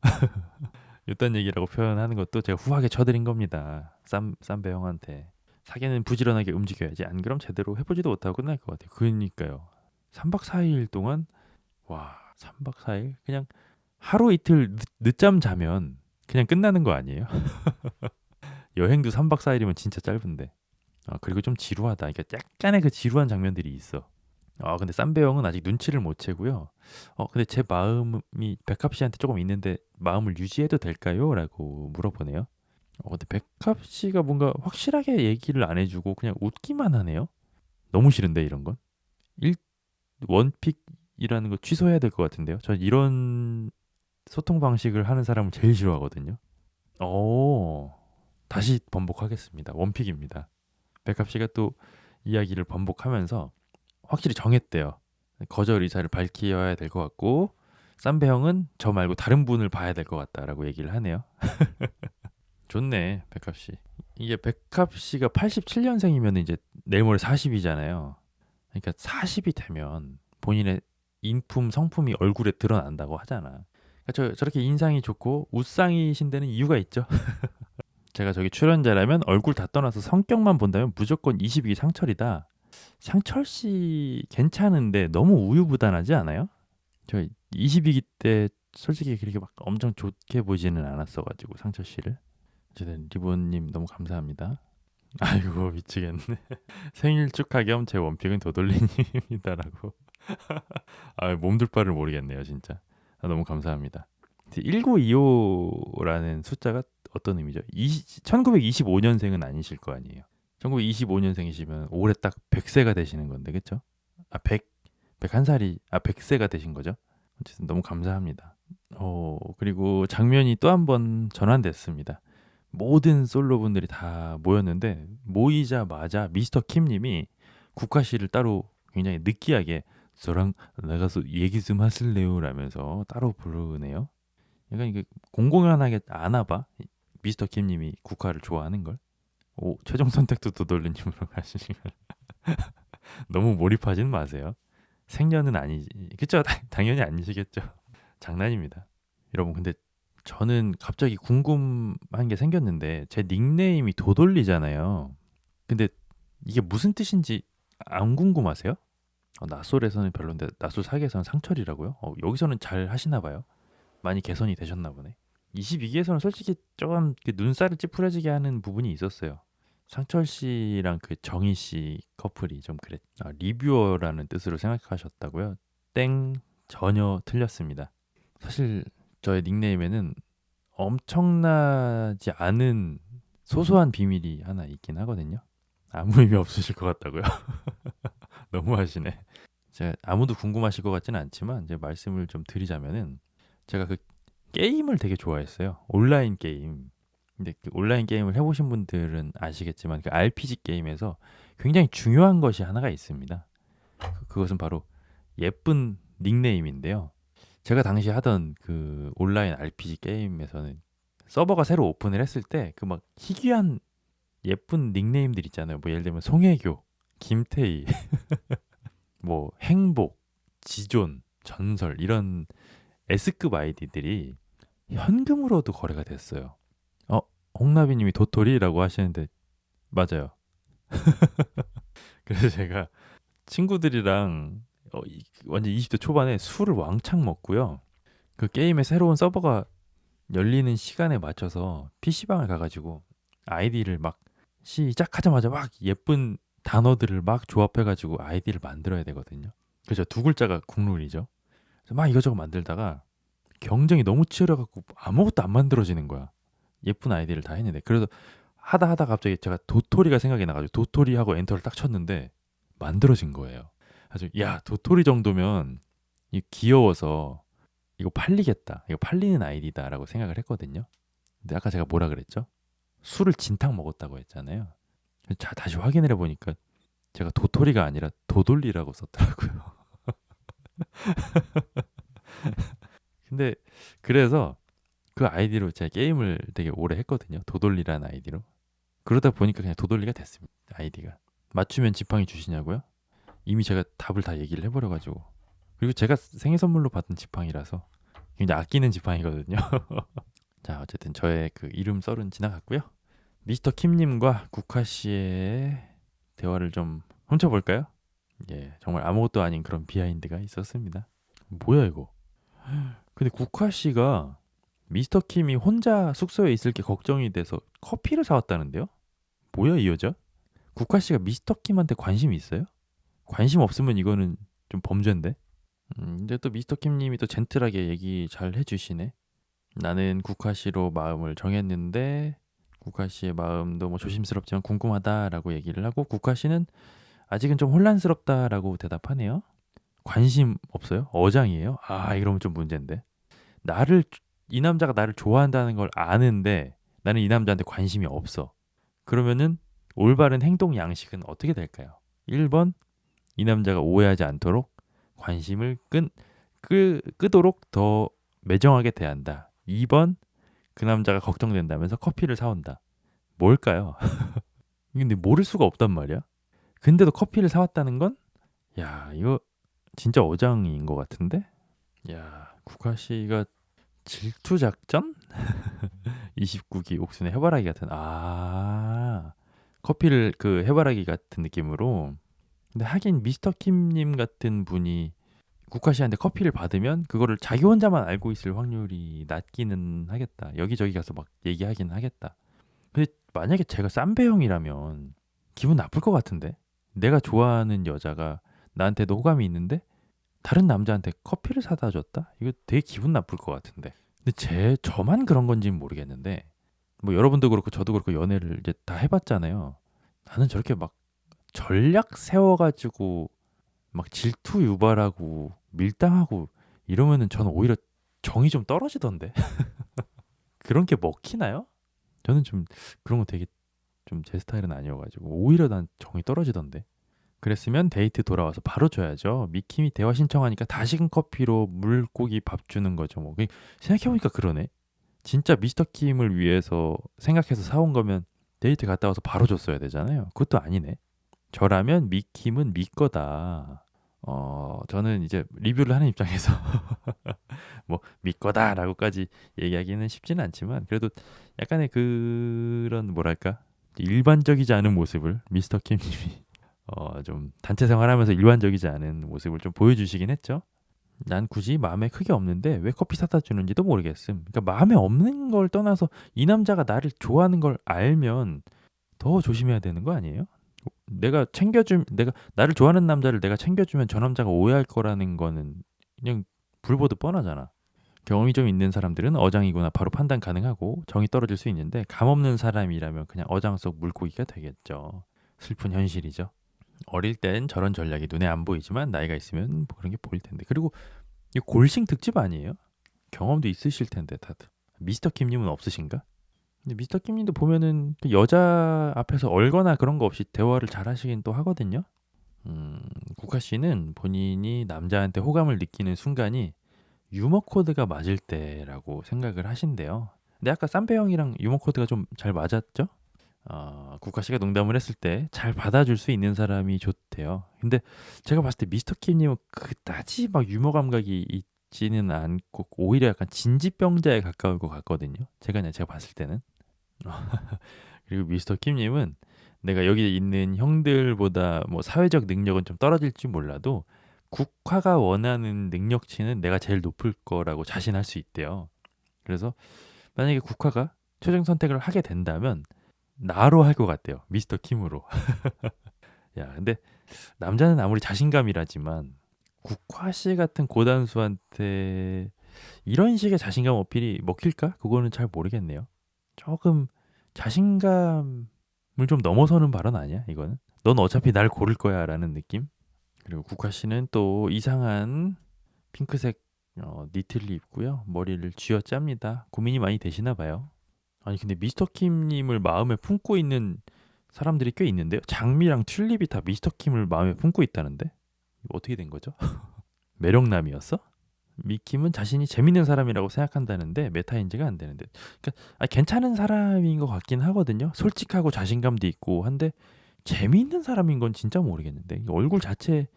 요딴 얘기라고 표현하는 것도 제가 후하게 쳐드린 겁니다. 쌈배 형한테. 사계는 부지런하게 움직여야지. 안 그럼 제대로 해보지도 못하고 끝날 것 같아요. 그러니까요. 3박 4일 동안 와 3박 4일 그냥 하루 이틀 늦잠 자면 그냥 끝나는 거 아니에요? 여행도 3박 4일이면 진짜 짧은데. 그리고 좀 지루하다. 그러니까 약간의 그 지루한 장면들이 있어. 근데 쌈배 형은 아직 눈치를 못 채고요. 근데 제 마음이 백합 씨한테 조금 있는데 마음을 유지해도 될까요? 라고 물어보네요. 근데 백합 씨가 뭔가 확실하게 얘기를 안 해주고 그냥 웃기만 하네요. 너무 싫은데 이런 건. 일 원픽이라는 거 취소해야 될 것 같은데요. 전 이런 소통 방식을 하는 사람을 제일 싫어하거든요. 오, 다시 번복하겠습니다. 원픽입니다. 백합 씨가 또 이야기를 번복하면서 확실히 정했대요. 거절 의사를 밝혀야 될 것 같고 쌈배 형은 저 말고 다른 분을 봐야 될 것 같다라고 얘기를 하네요. 좋네, 백합 씨. 이게 백합 씨가 87년생이면 이제 내일 모레 40이잖아요. 그러니까 40이 되면 본인의 인품, 성품이 얼굴에 드러난다고 하잖아. 그러니까 저렇게 인상이 좋고 웃상이신 데는 이유가 있죠. 제가 저기 출연자라면 얼굴 다 떠나서 성격만 본다면 무조건 22기 상철이다. 상철 씨 괜찮은데 너무 우유부단하지 않아요? 저 22기 때 솔직히 그렇게 막 엄청 좋게 보지는 않았어가지고 상철 씨를. 어쨌든 리본님 너무 감사합니다. 아이고 미치겠네. 생일 축하 겸 제 원픽은 도돌리님입니다라고. 아 몸둘 바를 모르겠네요 진짜. 아, 너무 감사합니다. 1925라는 숫자가 어떤 의미죠? 1925년생은 아니실 거 아니에요. 1925년생이시면 올해 딱 100세가 되시는 건데 그쵸? 아 101살이 100세가 되신 거죠? 어쨌든 너무 감사합니다. 그리고 장면이 또 한 번 전환됐습니다. 모든 솔로분들이 다 모였는데 모이자마자 미스터 킴님이 국화 씨를 따로 굉장히 느끼하게 저랑 나가서 얘기 좀 하실래요? 라면서 따로 부르네요. 약간 이게 공공연하게 아나 봐. 미스터 킴님이 국화를 좋아하는 걸. 오, 최종 선택도 도돌리님으로 가시니까 너무 몰입하지는 마세요. 생년은 아니지. 그쵸? 당연히 아니시겠죠. 장난입니다. 여러분 근데 저는 갑자기 궁금한 게 생겼는데 제 닉네임이 도돌리잖아요. 근데 이게 무슨 뜻인지 안 궁금하세요? 낯솔에서는 별론데 낯솔 사기에서는 상철이라고요? 여기서는 잘 하시나 봐요. 많이 개선이 되셨나 보네. 22기에서는 솔직히 조금 그 눈살을 찌푸려지게 하는 부분이 있었어요. 상철 씨랑 그 정희 씨 커플이 좀 그랬. 리뷰어라는 뜻으로 생각하셨다고요? 땡, 전혀 틀렸습니다. 사실 저의 닉네임에는 엄청나지 않은 소소한 비밀이 하나 있긴 하거든요. 아무 의미 없으실 것 같다고요? 너무 하시네. 제가 아무도 궁금하실 것 같지는 않지만 이제 말씀을 좀 드리자면은 제가 그 게임을 되게 좋아했어요. 온라인 게임. 근데 그 온라인 게임을 해보신 분들은 아시겠지만 그 RPG 게임에서 굉장히 중요한 것이 하나가 있습니다. 그것은 바로 예쁜 닉네임인데요. 제가 당시 하던 그 온라인 RPG 게임에서는 서버가 새로 오픈을 했을 때 그 막 희귀한 예쁜 닉네임들 있잖아요. 뭐 예를 들면 송혜교, 김태희, 뭐 행복, 지존, 전설 이런 S급 아이디들이 현금으로도 거래가 됐어요. 어, 홍나비님이 도토리라고 하시는데 맞아요. 그래서 제가 친구들이랑 완전 20대 초반에 술을 왕창 먹고요. 그 게임의 새로운 서버가 열리는 시간에 맞춰서 PC방을 가가지고 아이디를 막 시작하자마자 막 예쁜 단어들을 막 조합해가지고 아이디를 만들어야 되거든요. 그죠? 두 글자가 국룰이죠. 그래서 막 이거저거 만들다가 경쟁이 너무 치열해갖고 아무것도 안 만들어지는 거야. 예쁜 아이디를 다 했는데. 그래도 하다 갑자기 제가 도토리가 생각이 나가지고 도토리하고 엔터를 딱 쳤는데 만들어진 거예요. 그래서 야 도토리 정도면 이 귀여워서 이거 팔리겠다. 이거 팔리는 아이디다라고 생각을 했거든요. 근데 아까 제가 뭐라 그랬죠? 술을 진탕 먹었다고 했잖아요. 자, 다시 확인을 해보니까 제가 도토리가 아니라 도돌리라고 썼더라고요. 근데 그래서 그 아이디로 제가 게임을 되게 오래 했거든요. 도돌리라는 아이디로. 그러다 보니까 그냥 도돌리가 됐습니다. 아이디가. 맞추면 지팡이 주시냐고요? 이미 제가 답을 다 얘기를 해버려가지고. 그리고 제가 생일 선물로 받은 지팡이라서 굉장히 아끼는 지팡이거든요. 자, 어쨌든 저의 그 이름 썰은 지나갔고요. 미스터 킴님과 국화 씨의 대화를 좀 훔쳐볼까요? 예, 정말 아무것도 아닌 그런 비하인드가 있었습니다. 뭐야 이거? 근데 국화 씨가 미스터 킴이 혼자 숙소에 있을 게 걱정이 돼서 커피를 사왔다는데요? 뭐야 이 여자? 국화 씨가 미스터 킴한테 관심이 있어요? 관심 없으면 이거는 좀 범죄인데? 근데 또 미스터 킴님이 또 젠틀하게 얘기 잘 해주시네. 나는 국화 씨로 마음을 정했는데 국화 씨의 마음도 뭐 조심스럽지만 궁금하다라고 얘기를 하고 국화 씨는 아직은 좀 혼란스럽다라고 대답하네요. 관심 없어요? 어장이에요? 아, 이러면 좀 문제인데. 나를 이 남자가 나를 좋아한다는 걸 아는데 나는 이 남자한테 관심이 없어. 그러면은 올바른 행동 양식은 어떻게 될까요? 1번 이 남자가 오해하지 않도록 관심을 끄도록 더 매정하게 대한다. 2번 그 남자가 걱정된다면서 커피를 사온다. 뭘까요? 근데 모를 수가 없단 말이야. 근데도 커피를 사왔다는 건, 야, 이거 진짜 어장인 것 같은데? 야, 국화 씨가 질투 작전? 29기 옥순의 해바라기 같은, 커피를 그 해바라기 같은 느낌으로. 근데 하긴 미스터 킴님 같은 분이 국화 씨한테 커피를 받으면 그거를 자기 혼자만 알고 있을 확률이 낮기는 하겠다. 여기저기 가서 막 얘기하긴 하겠다. 근데 만약에 제가 쌈배형이라면 기분 나쁠 것 같은데. 내가 좋아하는 여자가 나한테도 호감이 있는데 다른 남자한테 커피를 사다 줬다? 이거 되게 기분 나쁠 것 같은데. 근데 저만 그런 건지는 모르겠는데 뭐 여러분도 그렇고 저도 그렇고 연애를 이제 다 해봤잖아요. 나는 저렇게 막 전략 세워가지고 막 질투 유발하고 밀당하고 이러면은 저는 오히려 정이 좀 떨어지던데. 그런 게 먹히나요? 저는 좀 그런 거 되게 좀 제 스타일은 아니어가지고 오히려 난 정이 떨어지던데. 그랬으면 데이트 돌아와서 바로 줘야죠. 미킴이 대화 신청하니까 다 식은 커피로 물고기 밥 주는 거죠. 뭐 생각해보니까 그러네. 진짜 미스터 킴을 위해서 생각해서 사온 거면 데이트 갔다 와서 바로 줬어야 되잖아요. 그것도 아니네. 저라면 미킴은 미 거다. 저는 이제 리뷰를 하는 입장에서 뭐 미 거다라고까지 얘기하기는 쉽지는 않지만 그래도 약간의 그런 뭐랄까 일반적이지 않은 모습을 미스터 킴님이 좀 단체 생활하면서 일반적이지 않은 모습을 좀 보여주시긴 했죠. 난 굳이 마음에 크게 없는데 왜 커피 사다 주는지도 모르겠음. 그러니까 마음에 없는 걸 떠나서 이 남자가 나를 좋아하는 걸 알면 더 조심해야 되는 거 아니에요? 내가 나를 좋아하는 남자를 내가 챙겨주면 저 남자가 오해할 거라는 거는 그냥 불보듯 뻔하잖아. 경험이 좀 있는 사람들은 어장이구나 바로 판단 가능하고 정이 떨어질 수 있는데 감 없는 사람이라면 그냥 어장 속 물고기가 되겠죠. 슬픈 현실이죠. 어릴 땐 저런 전략이 눈에 안 보이지만 나이가 있으면 뭐 그런 게 보일 텐데. 그리고 이 골싱 특집 아니에요? 경험도 있으실 텐데 다들. 미스터 킴님은 없으신가? 근데 미스터 킴님도 보면은 그 여자 앞에서 얼거나 그런 거 없이 대화를 잘 하시긴 또 하거든요. 국화 씨는 본인이 남자한테 호감을 느끼는 순간이 유머 코드가 맞을 때라고 생각을 하신대요. 근데 아까 쌈배 형이랑 유머 코드가 좀 잘 맞았죠? 국화 씨가 농담을 했을 때 잘 받아줄 수 있는 사람이 좋대요. 근데 제가 봤을 때 미스터 킴님은 그다지 막 유머 감각이 있지는 않고 오히려 약간 진지병자에 가까울 것 같거든요. 제가 봤을 때는. 그리고 미스터 킴님은 내가 여기 있는 형들보다 뭐 사회적 능력은 좀 떨어질지 몰라도 국화가 원하는 능력치는 내가 제일 높을 거라고 자신할 수 있대요. 그래서 만약에 국화가 최종 선택을 하게 된다면 나로 할 것 같대요. 미스터 킴으로. 야, 근데 남자는 아무리 자신감이라지만 국화 씨 같은 고단수한테 이런 식의 자신감 어필이 먹힐까? 그거는 잘 모르겠네요. 조금 자신감을 좀 넘어서는 발언 아니야, 이거는? 넌 어차피 날 고를 거야라는 느낌? 그리고 국화 씨는 또 이상한 핑크색 니트를 입고요. 머리를 쥐어짭니다. 고민이 많이 되시나 봐요. 아니 근데 미스터 킴님을 마음에 품고 있는 사람들이 꽤 있는데요. 장미랑 튤립이 다 미스터 킴을 마음에 품고 있다는데 이거 어떻게 된 거죠? 매력남이었어? 미킴은 자신이 재밌는 사람이라고 생각한다는데 메타인지가 안 되는데 그러니까 괜찮은 사람인 것 같긴 하거든요. 솔직하고 자신감도 있고 한데 재미있는 사람인 건 진짜 모르겠는데 얼굴 자체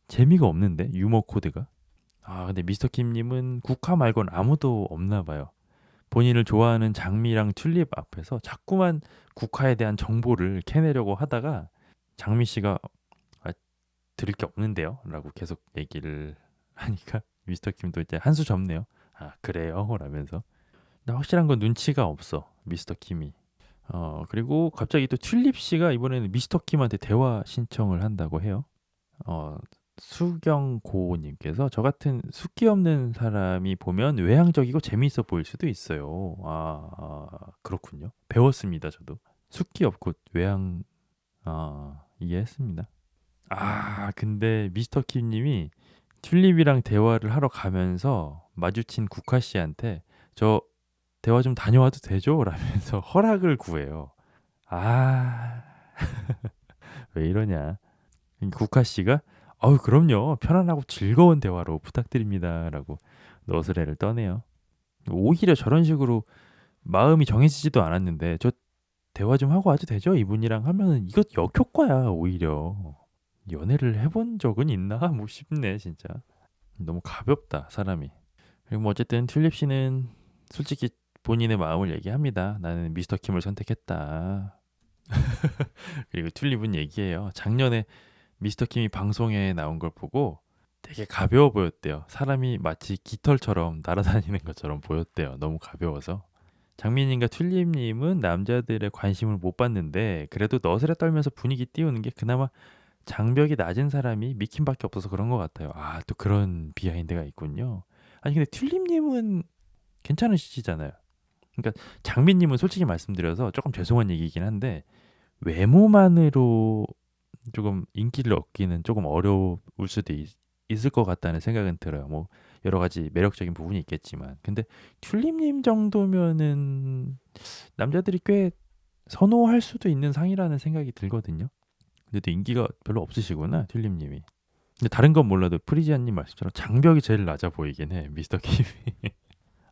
재미가 없는데 유머 코드가 근데 미스터 킴님은 국화 말곤 아무도 없나 봐요. 본인을 좋아하는 장미랑 튤립 앞에서 자꾸만 국화에 대한 정보를 캐내려고 하다가 장미 씨가 아, 들을 게 없는데요? 라고 계속 얘기를 하니까 미스터 킴도 이제 한수 접네요. 아, 그래요? 라면서. 근데 확실한 건 눈치가 없어. 미스터 킴이. 그리고 갑자기 또 튤립 씨가 이번에는 미스터 킴한테 대화 신청을 한다고 해요. 어, 수경고님께서 저 같은 숫기 없는 사람이 보면 외향적이고 재미있어 보일 수도 있어요. 그렇군요. 배웠습니다, 저도. 숫기 없고 외향, 이해했습니다. 근데 미스터 킴님이 튤립이랑 대화를 하러 가면서 마주친 국화 씨한테 저 대화 좀 다녀와도 되죠? 라면서 허락을 구해요. 아, 왜 이러냐. 국화 씨가 그럼요. 편안하고 즐거운 대화로 부탁드립니다라고 너스레를 떠내요. 오히려 저런 식으로 마음이 정해지지도 않았는데 저 대화 좀 하고 와도 되죠? 이분이랑 하면은 이것 역효과야 오히려. 연애를 해본 적은 있나? 뭐 싶네 진짜. 너무 가볍다 사람이. 그리고 뭐 어쨌든 튤립 씨는 솔직히 본인의 마음을 얘기합니다. 나는 미스터 킴을 선택했다. 그리고 튤립은 얘기해요. 작년에 미스터 킴이 방송에 나온 걸 보고 되게 가벼워 보였대요. 사람이 마치 깃털처럼 날아다니는 것처럼 보였대요. 너무 가벼워서. 장미님과 튤립님은 남자들의 관심을 못 받는데 그래도 너스레 떨면서 분위기 띄우는 게 그나마 장벽이 낮은 사람이 미킴밖에 없어서 그런 것 같아요. 아, 또 그런 비하인드가 있군요. 아니 근데 튤립님은 괜찮으시잖아요. 그러니까 장미님은 솔직히 말씀드려서 조금 죄송한 얘기이긴 한데 외모만으로 조금 인기를 얻기는 조금 어려울 수도 있을 것 같다는 생각은 들어요. 뭐 여러 가지 매력적인 부분이 있겠지만 근데 튤립님 정도면은 남자들이 꽤 선호할 수도 있는 상이라는 생각이 들거든요. 근데 또 인기가 별로 없으시구나 튤립님이. 근데 다른 건 몰라도 프리지아님 말씀처럼 장벽이 제일 낮아 보이긴 해 미스터 킴이.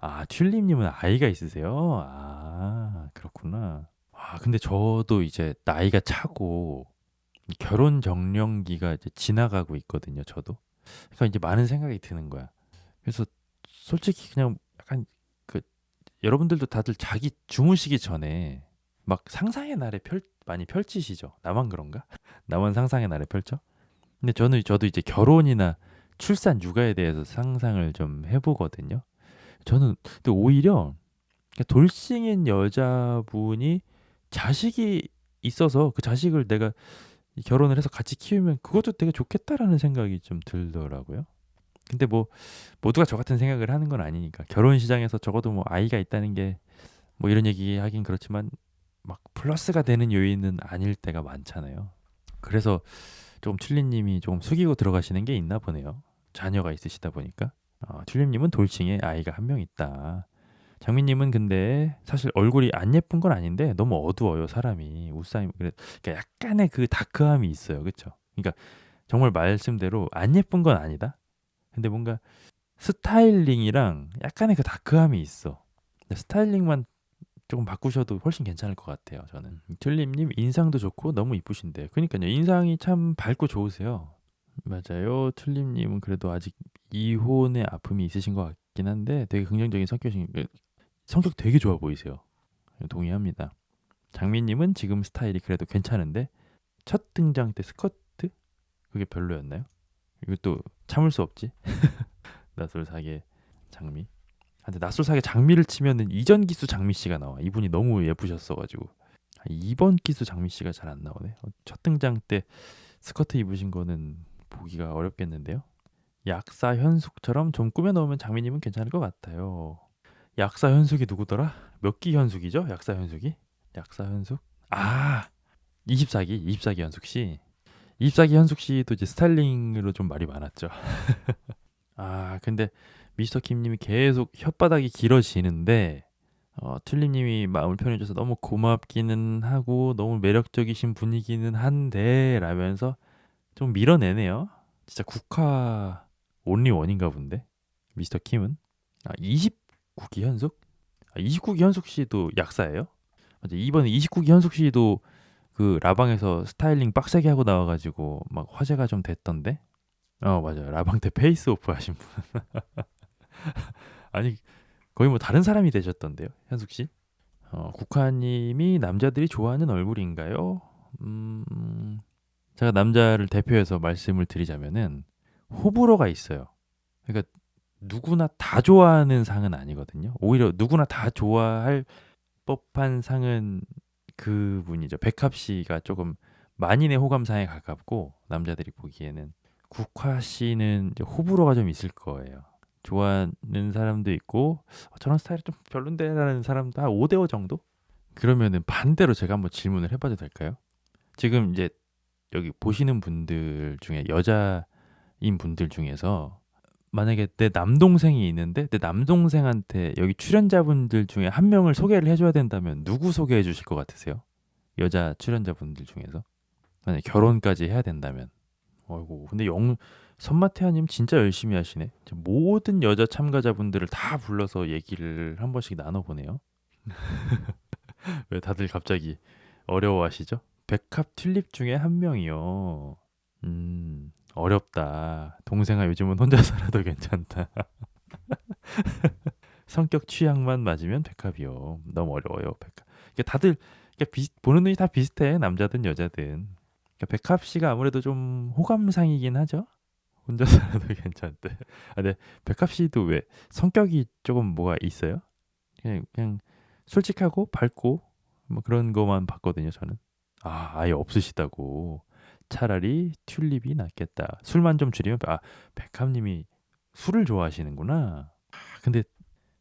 아 튤립님은 아이가 있으세요? 아 그렇구나. 아 근데 저도 이제 나이가 차고 결혼 정령기가 이제 지나가고 있거든요 저도. 그러니까 이제 많은 생각이 드는 거야. 그래서 솔직히 그냥 약간 그 여러분들도 다들 자기 주무시기 전에 막 상상의 나래 많이 펼치시죠? 나만 그런가? 나만 상상의 나래 펼쳐? 근데 저도 이제 결혼이나 출산 육아에 대해서 상상을 좀 해보거든요. 저는 근데 오히려 돌싱인 여자분이 자식이 있어서 그 자식을 내가 결혼을 해서 같이 키우면 그것도 되게 좋겠다라는 생각이 좀 들더라고요. 근데 뭐 모두가 저 같은 생각을 하는 건 아니니까 결혼 시장에서 적어도 뭐 아이가 있다는 게 뭐 이런 얘기 하긴 그렇지만 막 플러스가 되는 요인은 아닐 때가 많잖아요. 그래서 조금 튤립님이 조금 숙이고 들어가시는 게 있나 보네요. 자녀가 있으시다 보니까. 튤립님은 돌싱에 아이가 한 명 있다. 장미님은 근데 사실 얼굴이 안 예쁜 건 아닌데 너무 어두워요 사람이 웃사임 그러니까 약간의 그 다크함이 있어요 그쵸? 그러니까 정말 말씀대로 안 예쁜 건 아니다. 근데 뭔가 스타일링이랑 약간의 그 다크함이 있어. 스타일링만 조금 바꾸셔도 훨씬 괜찮을 것 같아요 저는. 튤립님 인상도 좋고 너무 이쁘신데 그러니까요 인상이 참 밝고 좋으세요. 맞아요. 튤립님은 그래도 아직 이혼의 아픔이 있으신 것 같긴 한데 되게 긍정적인 성격 되게 좋아 보이세요. 동의합니다. 장미님은 지금 스타일이 그래도 괜찮은데 첫 등장 때 스커트 그게 별로였나요? 이것도 참을 수 없지. 낯설사계 장미. 근데 낯설사계 장미를 치면은 이전 기수 장미 씨가 나와. 이분이 너무 예쁘셨어가지고. 이번 기수 장미 씨가 잘 안 나오네. 첫 등장 때 스커트 입으신 거는 보기가 어렵겠는데요. 약사 현숙처럼 좀 꾸며 넣으면 장미님은 괜찮을 것 같아요. 약사 현숙이 누구더라? 몇 기 현숙이죠? 약사 현숙이? 약사 현숙? 아, 24기 현숙 씨. 24기 현숙 씨도 이제 스타일링으로 좀 말이 많았죠. 아, 근데 미스터 킴님이 계속 혓바닥이 길어지는데 튤립님이 마음을 편해줘서 너무 고맙기는 하고 너무 매력적이신 분이기는 한데 라면서 좀 밀어내네요. 진짜 국화 온리 원인가 본데 미스터 킴은 29기 현숙? 29기 현숙 씨도 약사예요? 맞아 이번에 29기 현숙 씨도 그 라방에서 스타일링 빡세게 하고 나와가지고 막 화제가 좀 됐던데. 맞아요 라방 때 페이스 오프 하신 분. 아니 거의 뭐 다른 사람이 되셨던데요 현숙 씨. 국화님이 남자들이 좋아하는 얼굴인가요? 제가 남자를 대표해서 말씀을 드리자면은 호불호가 있어요. 그러니까 누구나 다 좋아하는 상은 아니거든요. 오히려 누구나 다 좋아할 법한 상은 그분이죠. 백합 씨가 조금 만인의 호감상에 가깝고 남자들이 보기에는 국화 씨는 이제 호불호가 좀 있을 거예요. 좋아하는 사람도 있고 저런 스타일이 좀 별론데라는 사람도 한 5대5 정도? 그러면은 반대로 제가 한번 질문을 해봐도 될까요? 지금 이제 여기 보시는 분들 중에 여자인 분들 중에서 만약에 내 남동생이 있는데 내 남동생한테 여기 출연자분들 중에 한 명을 소개를 해줘야 된다면 누구 소개해 주실 것 같으세요? 여자 출연자분들 중에서 만약 결혼까지 해야 된다면. 어이구 근데 선마태아님 진짜 열심히 하시네. 모든 여자 참가자분들을 다 불러서 얘기를 한 번씩 나눠보네요. 왜 다들 갑자기 어려워하시죠? 백합 튤립 중에 한 명이요. 어렵다. 동생아 요즘은 혼자 살아도 괜찮다. 성격 취향만 맞으면 백합이요. 너무 어려워요. 백합. 그러니까 다들 보는 눈이 다 비슷해. 남자든 여자든. 그러니까 백합 씨가 아무래도 좀 호감상이긴 하죠. 혼자 살아도 괜찮대. 아, 네. 백합 씨도 왜 성격이 조금 뭐가 있어요? 그냥 솔직하고 밝고 뭐 그런 것만 봤거든요, 저는. 아예 없으시다고. 차라리 튤립이 낫겠다. 술만 좀 줄이면 백합님이 술을 좋아하시는구나. 근데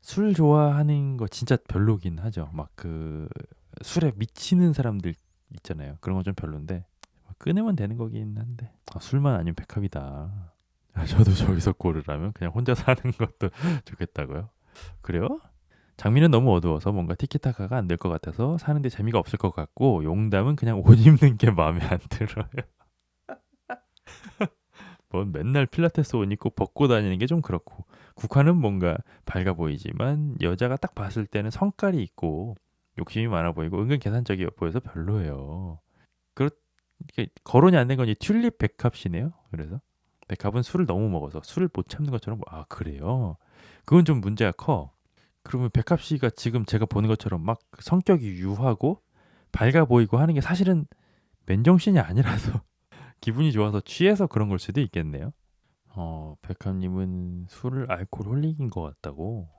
술 좋아하는 거 진짜 별로긴 하죠. 막 그 술에 미치는 사람들 있잖아요. 그런 건 좀 별론데 끊으면 되는 거긴 한데 술만 아니면 백합이다. 저도 저기서 고르라면 그냥 혼자 사는 것도 좋겠다고요. 그래요? 장미는 너무 어두워서 뭔가 티키타카가 안 될 것 같아서 사는데 재미가 없을 것 같고 용담은 그냥 옷 입는 게 마음에 안 들어요. 뭔 맨날 필라테스 옷 입고 벗고 다니는 게 좀 그렇고 국화는 뭔가 밝아 보이지만 여자가 딱 봤을 때는 성깔이 있고 욕심이 많아 보이고 은근 계산적이어 보여서 별로예요. 그렇게 거론이 안 된 건 이 튤립 백합이네요. 그래서 백합은 술을 너무 먹어서 술을 못 참는 것처럼 그래요? 그건 좀 문제가 커. 그러면 백합 씨가 지금 제가 보는 것처럼 막 성격이 유하고 밝아 보이고 하는 게 사실은 맨정신이 아니라서 기분이 좋아서 취해서 그런 걸 수도 있겠네요. 백합님은 술을 알코올홀릭인 것 같다고.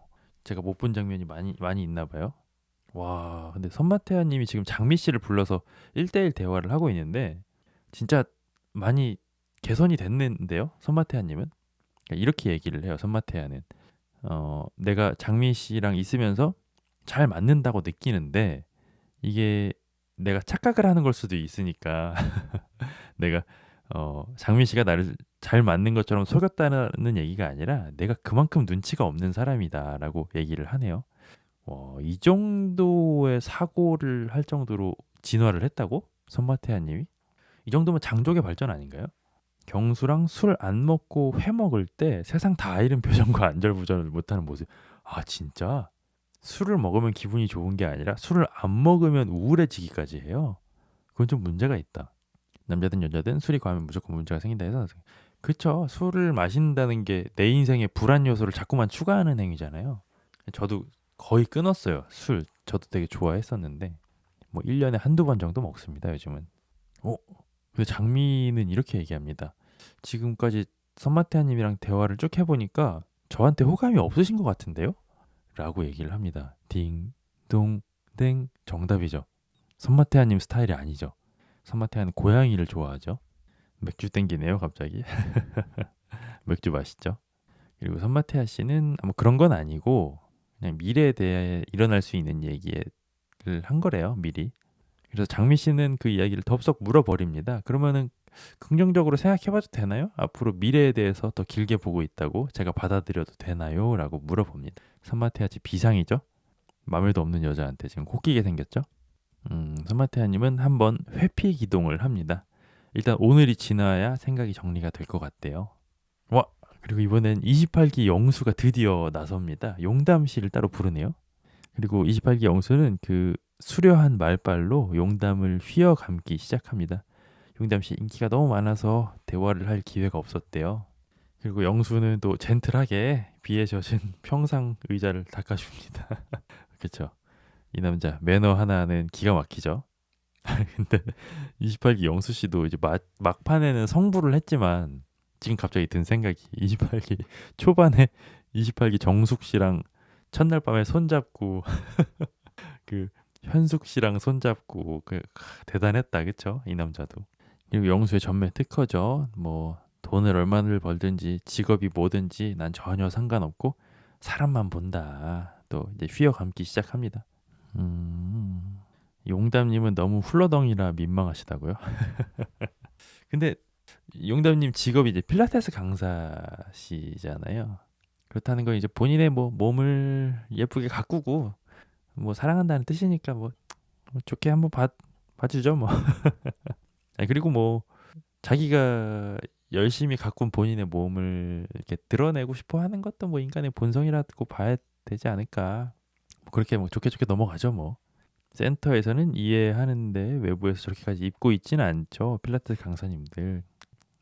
제가 못 본 장면이 많이 있나 봐요. 와, 근데 선마태아님이 지금 장미 씨를 불러서 1대1 대화를 하고 있는데 진짜 많이 개선이 됐는데요. 선마태아님은 이렇게 얘기를 해요. 선마태아는 내가 장미 씨랑 있으면서 잘 맞는다고 느끼는데 이게 내가 착각을 하는 걸 수도 있으니까 내가 장민 씨가 나를 잘 맞는 것처럼 속였다는 얘기가 아니라 내가 그만큼 눈치가 없는 사람이다라고 얘기를 하네요. 이 정도의 사고를 할 정도로 진화를 했다고? 손마태아님이? 이 정도면 장족의 발전 아닌가요? 경수랑 술 안 먹고 회 먹을 때 세상 다 잃은 표정과 안절부절을 못하는 모습. 진짜? 술을 먹으면 기분이 좋은 게 아니라 술을 안 먹으면 우울해지기까지 해요. 그건 좀 문제가 있다. 남자든 여자든 술이 과하면 무조건 문제가 생긴다 해서 그쵸. 술을 마신다는 게 내 인생의 불안 요소를 자꾸만 추가하는 행위잖아요. 저도 거의 끊었어요. 술 저도 되게 좋아했었는데 뭐 1년에 한두 번 정도 먹습니다. 요즘은. 근데 장미는 이렇게 얘기합니다. 지금까지 선마태아님이랑 대화를 쭉 해보니까 저한테 호감이 없으신 것 같은데요? 라고 얘기를 합니다. 딩동댕 정답이죠. 선마태아님 스타일이 아니죠. 선마태아는 고양이를 좋아하죠. 맥주 땡기네요, 갑자기. 맥주 맛있죠. 그리고 선마태아 씨는 뭐 그런 건 아니고 그냥 미래에 대해 일어날 수 있는 얘기를 한 거래요, 미리. 그래서 장미 씨는 그 이야기를 덥석 물어버립니다. 그러면은 긍정적으로 생각해봐도 되나요? 앞으로 미래에 대해서 더 길게 보고 있다고 제가 받아들여도 되나요? 라고 물어봅니다. 선마태아 씨 비상이죠? 마음에도 없는 여자한테 지금 코끼게 생겼죠? 선마태아님은 한번 회피 기동을 합니다. 일단 오늘이 지나야 생각이 정리가 될 것 같대요. 와, 그리고 이번엔 28기 영수가 드디어 나섭니다. 용담 씨를 따로 부르네요. 그리고 28기 영수는 그 수려한 말발로 용담을 휘어감기 시작합니다. 용담 씨 인기가 너무 많아서 대화를 할 기회가 없었대요. 그리고 영수는 또 젠틀하게 비에 젖은 평상 의자를 닦아줍니다. 그렇죠. 이 남자 매너 하나는 기가 막히죠. 근데 28기 영수 씨도 이제 막판에는 성불을 했지만 지금 갑자기 든 생각이 28기 초반에 28기 정숙 씨랑 첫날 밤에 손잡고 그 현숙 씨랑 손잡고 대단했다 그쵸? 이 남자도. 그리고 영수의 전매 특허죠. 뭐 돈을 얼마를 벌든지 직업이 뭐든지 난 전혀 상관없고 사람만 본다. 또 이제 휘어감기 시작합니다. 용담님은 너무 훌러덩이라 민망하시다고요? 근데 용담님 직업이 이제 필라테스 강사시잖아요. 그렇다는 건 이제 본인의 뭐 몸을 예쁘게 가꾸고 뭐 사랑한다는 뜻이니까 뭐 좋게 한번 봐주죠 뭐. 그리고 뭐 자기가 열심히 가꾼 본인의 몸을 이렇게 드러내고 싶어 하는 것도 뭐 인간의 본성이라고 봐야 되지 않을까. 뭐 그렇게 뭐 좋게 넘어가죠 뭐. 센터에서는 이해하는데 외부에서 저렇게까지 입고 있지는 않죠. 필라테스 강사님들.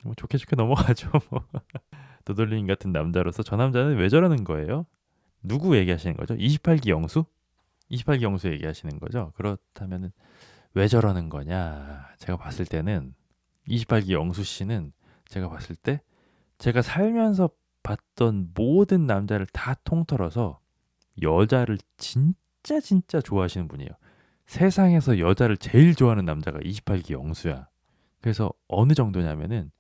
뭐 좋게 넘어가죠. 뭐. 도돌림 같은 남자로서 저 남자는 왜 저러는 거예요? 누구 얘기하시는 거죠? 28기 영수? 28기 영수 얘기하시는 거죠? 그렇다면은 왜 저러는 거냐? 제가 봤을 때는 28기 영수 씨는 제가 봤을 때 제가 살면서 봤던 모든 남자를 다 통틀어서 여자를 진짜 진짜 진짜 좋아하시는 분이에요. 세상에서 여자를 제일 좋아하는 남자가 28기 영수야. 그래서 어느 정도냐면은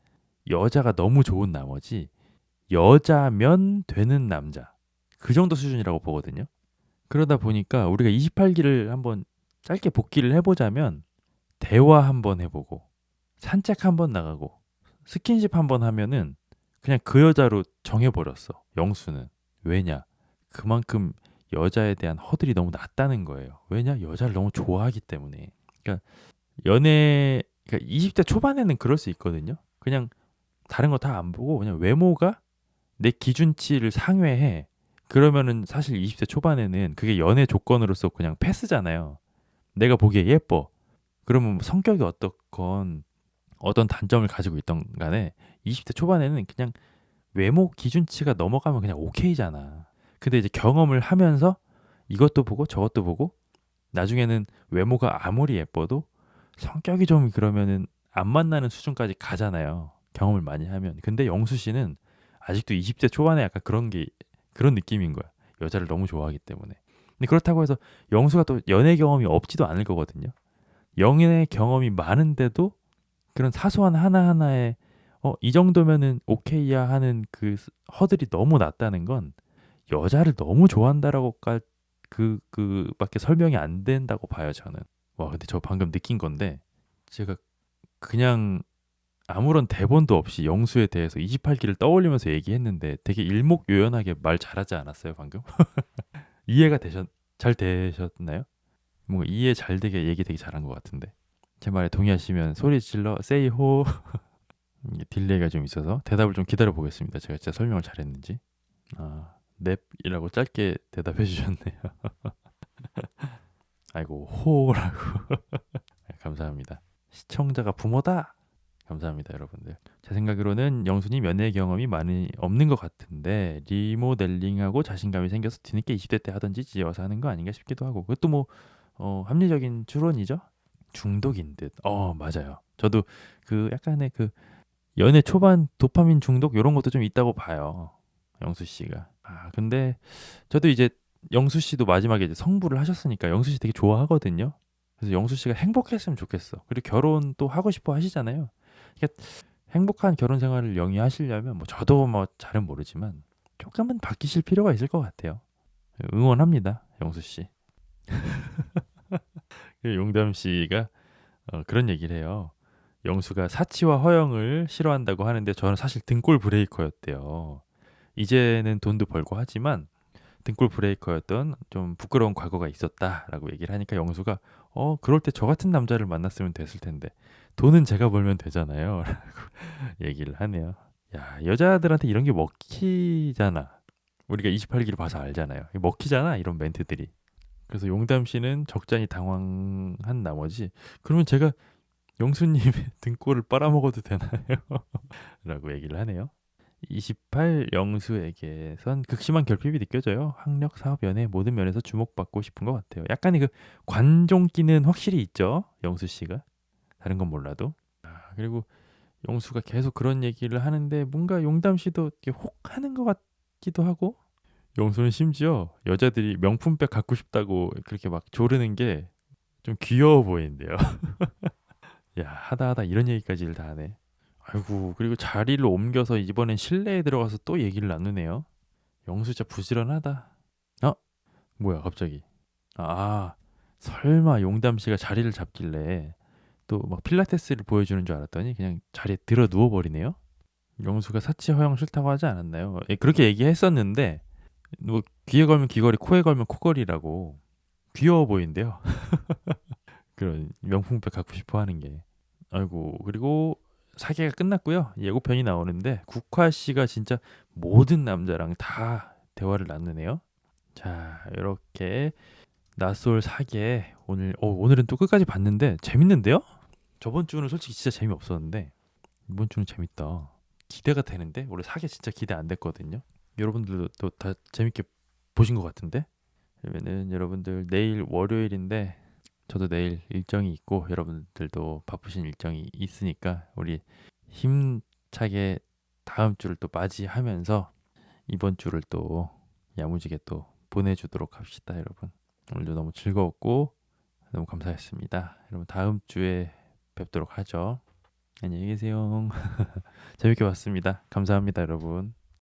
여자가 너무 좋은 나머지 여자면 되는 남자. 그 정도 수준이라고 보거든요. 그러다 보니까 우리가 28기를 한번 짧게 복기를 해보자면 대화 한번 해보고 산책 한번 나가고 스킨십 한번 하면은 그냥 그 여자로 정해버렸어. 영수는. 왜냐? 그만큼 여자에 대한 허들이 너무 낮다는 거예요. 왜냐? 여자를 너무 좋아하기 때문에. 그러니까 그러니까 20대 초반에는 그럴 수 있거든요. 그냥 다른 거 다 안 보고 그냥 외모가 내 기준치를 상회해. 그러면은 사실 20대 초반에는 그게 연애 조건으로서 그냥 패스잖아요. 내가 보기에 예뻐. 그러면 뭐 성격이 어떻건 어떤 단점을 가지고 있던 간에 20대 초반에는 그냥 외모 기준치가 넘어가면 그냥 오케이잖아. 근데 이제 경험을 하면서 이것도 보고 저것도 보고 나중에는 외모가 아무리 예뻐도 성격이 좀 그러면은 안 만나는 수준까지 가잖아요. 경험을 많이 하면. 근데 영수 씨는 아직도 20대 초반에 약간 그런 느낌인 거야. 여자를 너무 좋아하기 때문에. 근데 그렇다고 해서 영수가 또 연애 경험이 없지도 않을 거거든요. 연애 경험이 많은데도 그런 사소한 하나하나에 이 정도면은 오케이야 하는 그 허들이 너무 낮다는 건 여자를 너무 좋아한다라고 그밖에 설명이 안 된다고 봐요, 저는. 와, 근데 저 방금 느낀 건데 제가 그냥 아무런 대본도 없이 영수에 대해서 28기를 떠올리면서 얘기했는데 되게 일목요연하게 말 잘하지 않았어요, 방금? 이해가 잘 되셨나요? 뭔가 이해 잘 되게 얘기 되게 잘한 것 같은데. 제 말에 동의하시면 소리 질러 세이 호. 딜레이가 좀 있어서 대답을 좀 기다려 보겠습니다. 제가 진짜 설명을 잘했는지. 넵이라고 짧게 대답해 주셨네요. 아이고 호라고. 감사합니다. 시청자가 부모다. 감사합니다, 여러분들. 제 생각으로는 영수님 연애 경험이 많이 없는 것 같은데 리모델링하고 자신감이 생겨서 뒤늦게 20대 때 하던지 지어서 하는 거 아닌가 싶기도 하고 그것도 뭐 합리적인 추론이죠. 중독인 듯. 맞아요. 저도 그 약간의 그 연애 초반 도파민 중독 이런 것도 좀 있다고 봐요. 영수 씨가. 근데 저도 이제 영수 씨도 마지막에 이제 성불을 하셨으니까 영수 씨 되게 좋아하거든요. 그래서 영수 씨가 행복했으면 좋겠어. 그리고 결혼 또 하고 싶어 하시잖아요. 그러니까 행복한 결혼 생활을 영위하시려면 뭐 저도 뭐 잘은 모르지만 조금은 바뀌실 필요가 있을 것 같아요. 응원합니다, 영수 씨. 용담 씨가 그런 얘기를 해요. 영수가 사치와 허영을 싫어한다고 하는데 저는 사실 등골 브레이커였대요. 이제는 돈도 벌고 하지만 등골 브레이커였던 좀 부끄러운 과거가 있었다라고 얘기를 하니까 영수가 그럴 때 저 같은 남자를 만났으면 됐을 텐데 돈은 제가 벌면 되잖아요. 라고 얘기를 하네요. 야, 여자들한테 이런 게 먹히잖아. 우리가 28기를 봐서 알잖아요. 먹히잖아, 이런 멘트들이. 그래서 용담 씨는 적잖이 당황한 나머지 그러면 제가 영수님의 등골을 빨아먹어도 되나요? 라고 얘기를 하네요. 28 영수에게선 극심한 결핍이 느껴져요. 학력, 사업, 연애 모든 면에서 주목받고 싶은 것 같아요. 약간의 그 관종기는 확실히 있죠. 영수 씨가. 다른 건 몰라도. 그리고 영수가 계속 그런 얘기를 하는데 뭔가 용담 씨도 이렇게 혹하는 것 같기도 하고 영수는 심지어 여자들이 명품백 갖고 싶다고 그렇게 막 조르는 게 좀 귀여워 보이는데요. 야, 하다 이런 얘기까지를 다 하네. 아이고, 그리고 자리를 옮겨서 이번엔 실내에 들어가서 또 얘기를 나누네요. 영수 진짜 부지런하다. 어? 뭐야, 갑자기. 설마 용담 씨가 자리를 잡길래 또 막 필라테스를 보여주는 줄 알았더니 그냥 자리에 들어 누워버리네요. 영수가 사치 허용 싫다고 하지 않았나요? 그렇게 얘기했었는데 뭐 귀에 걸면 귀걸이, 코에 걸면 코걸이라고 귀여워 보인대요. 그런 명품백 갖고 싶어 하는 게. 아이고, 그리고 사계가 끝났고요. 예고편이 나오는데 국화 씨가 진짜 모든 남자랑 다 대화를 나누네요. 자, 이렇게 낯솔 사계 오늘은 또 끝까지 봤는데 재밌는데요? 저번 주는 솔직히 진짜 재미없었는데 이번 주는 재밌다. 기대가 되는데 원래 사계 진짜 기대 안 됐거든요. 여러분들도 또 다 재밌게 보신 것 같은데? 그러면은 여러분들 내일 월요일인데 저도 내일 일정이 있고 여러분들도 바쁘신 일정이 있으니까 우리 힘차게 다음 주를 또 맞이하면서 이번 주를 또 야무지게 또 보내주도록 합시다, 여러분. 오늘도 너무 즐거웠고 너무 감사했습니다. 여러분 다음 주에 뵙도록 하죠. 안녕히 계세요. 재밌게 봤습니다. 감사합니다, 여러분.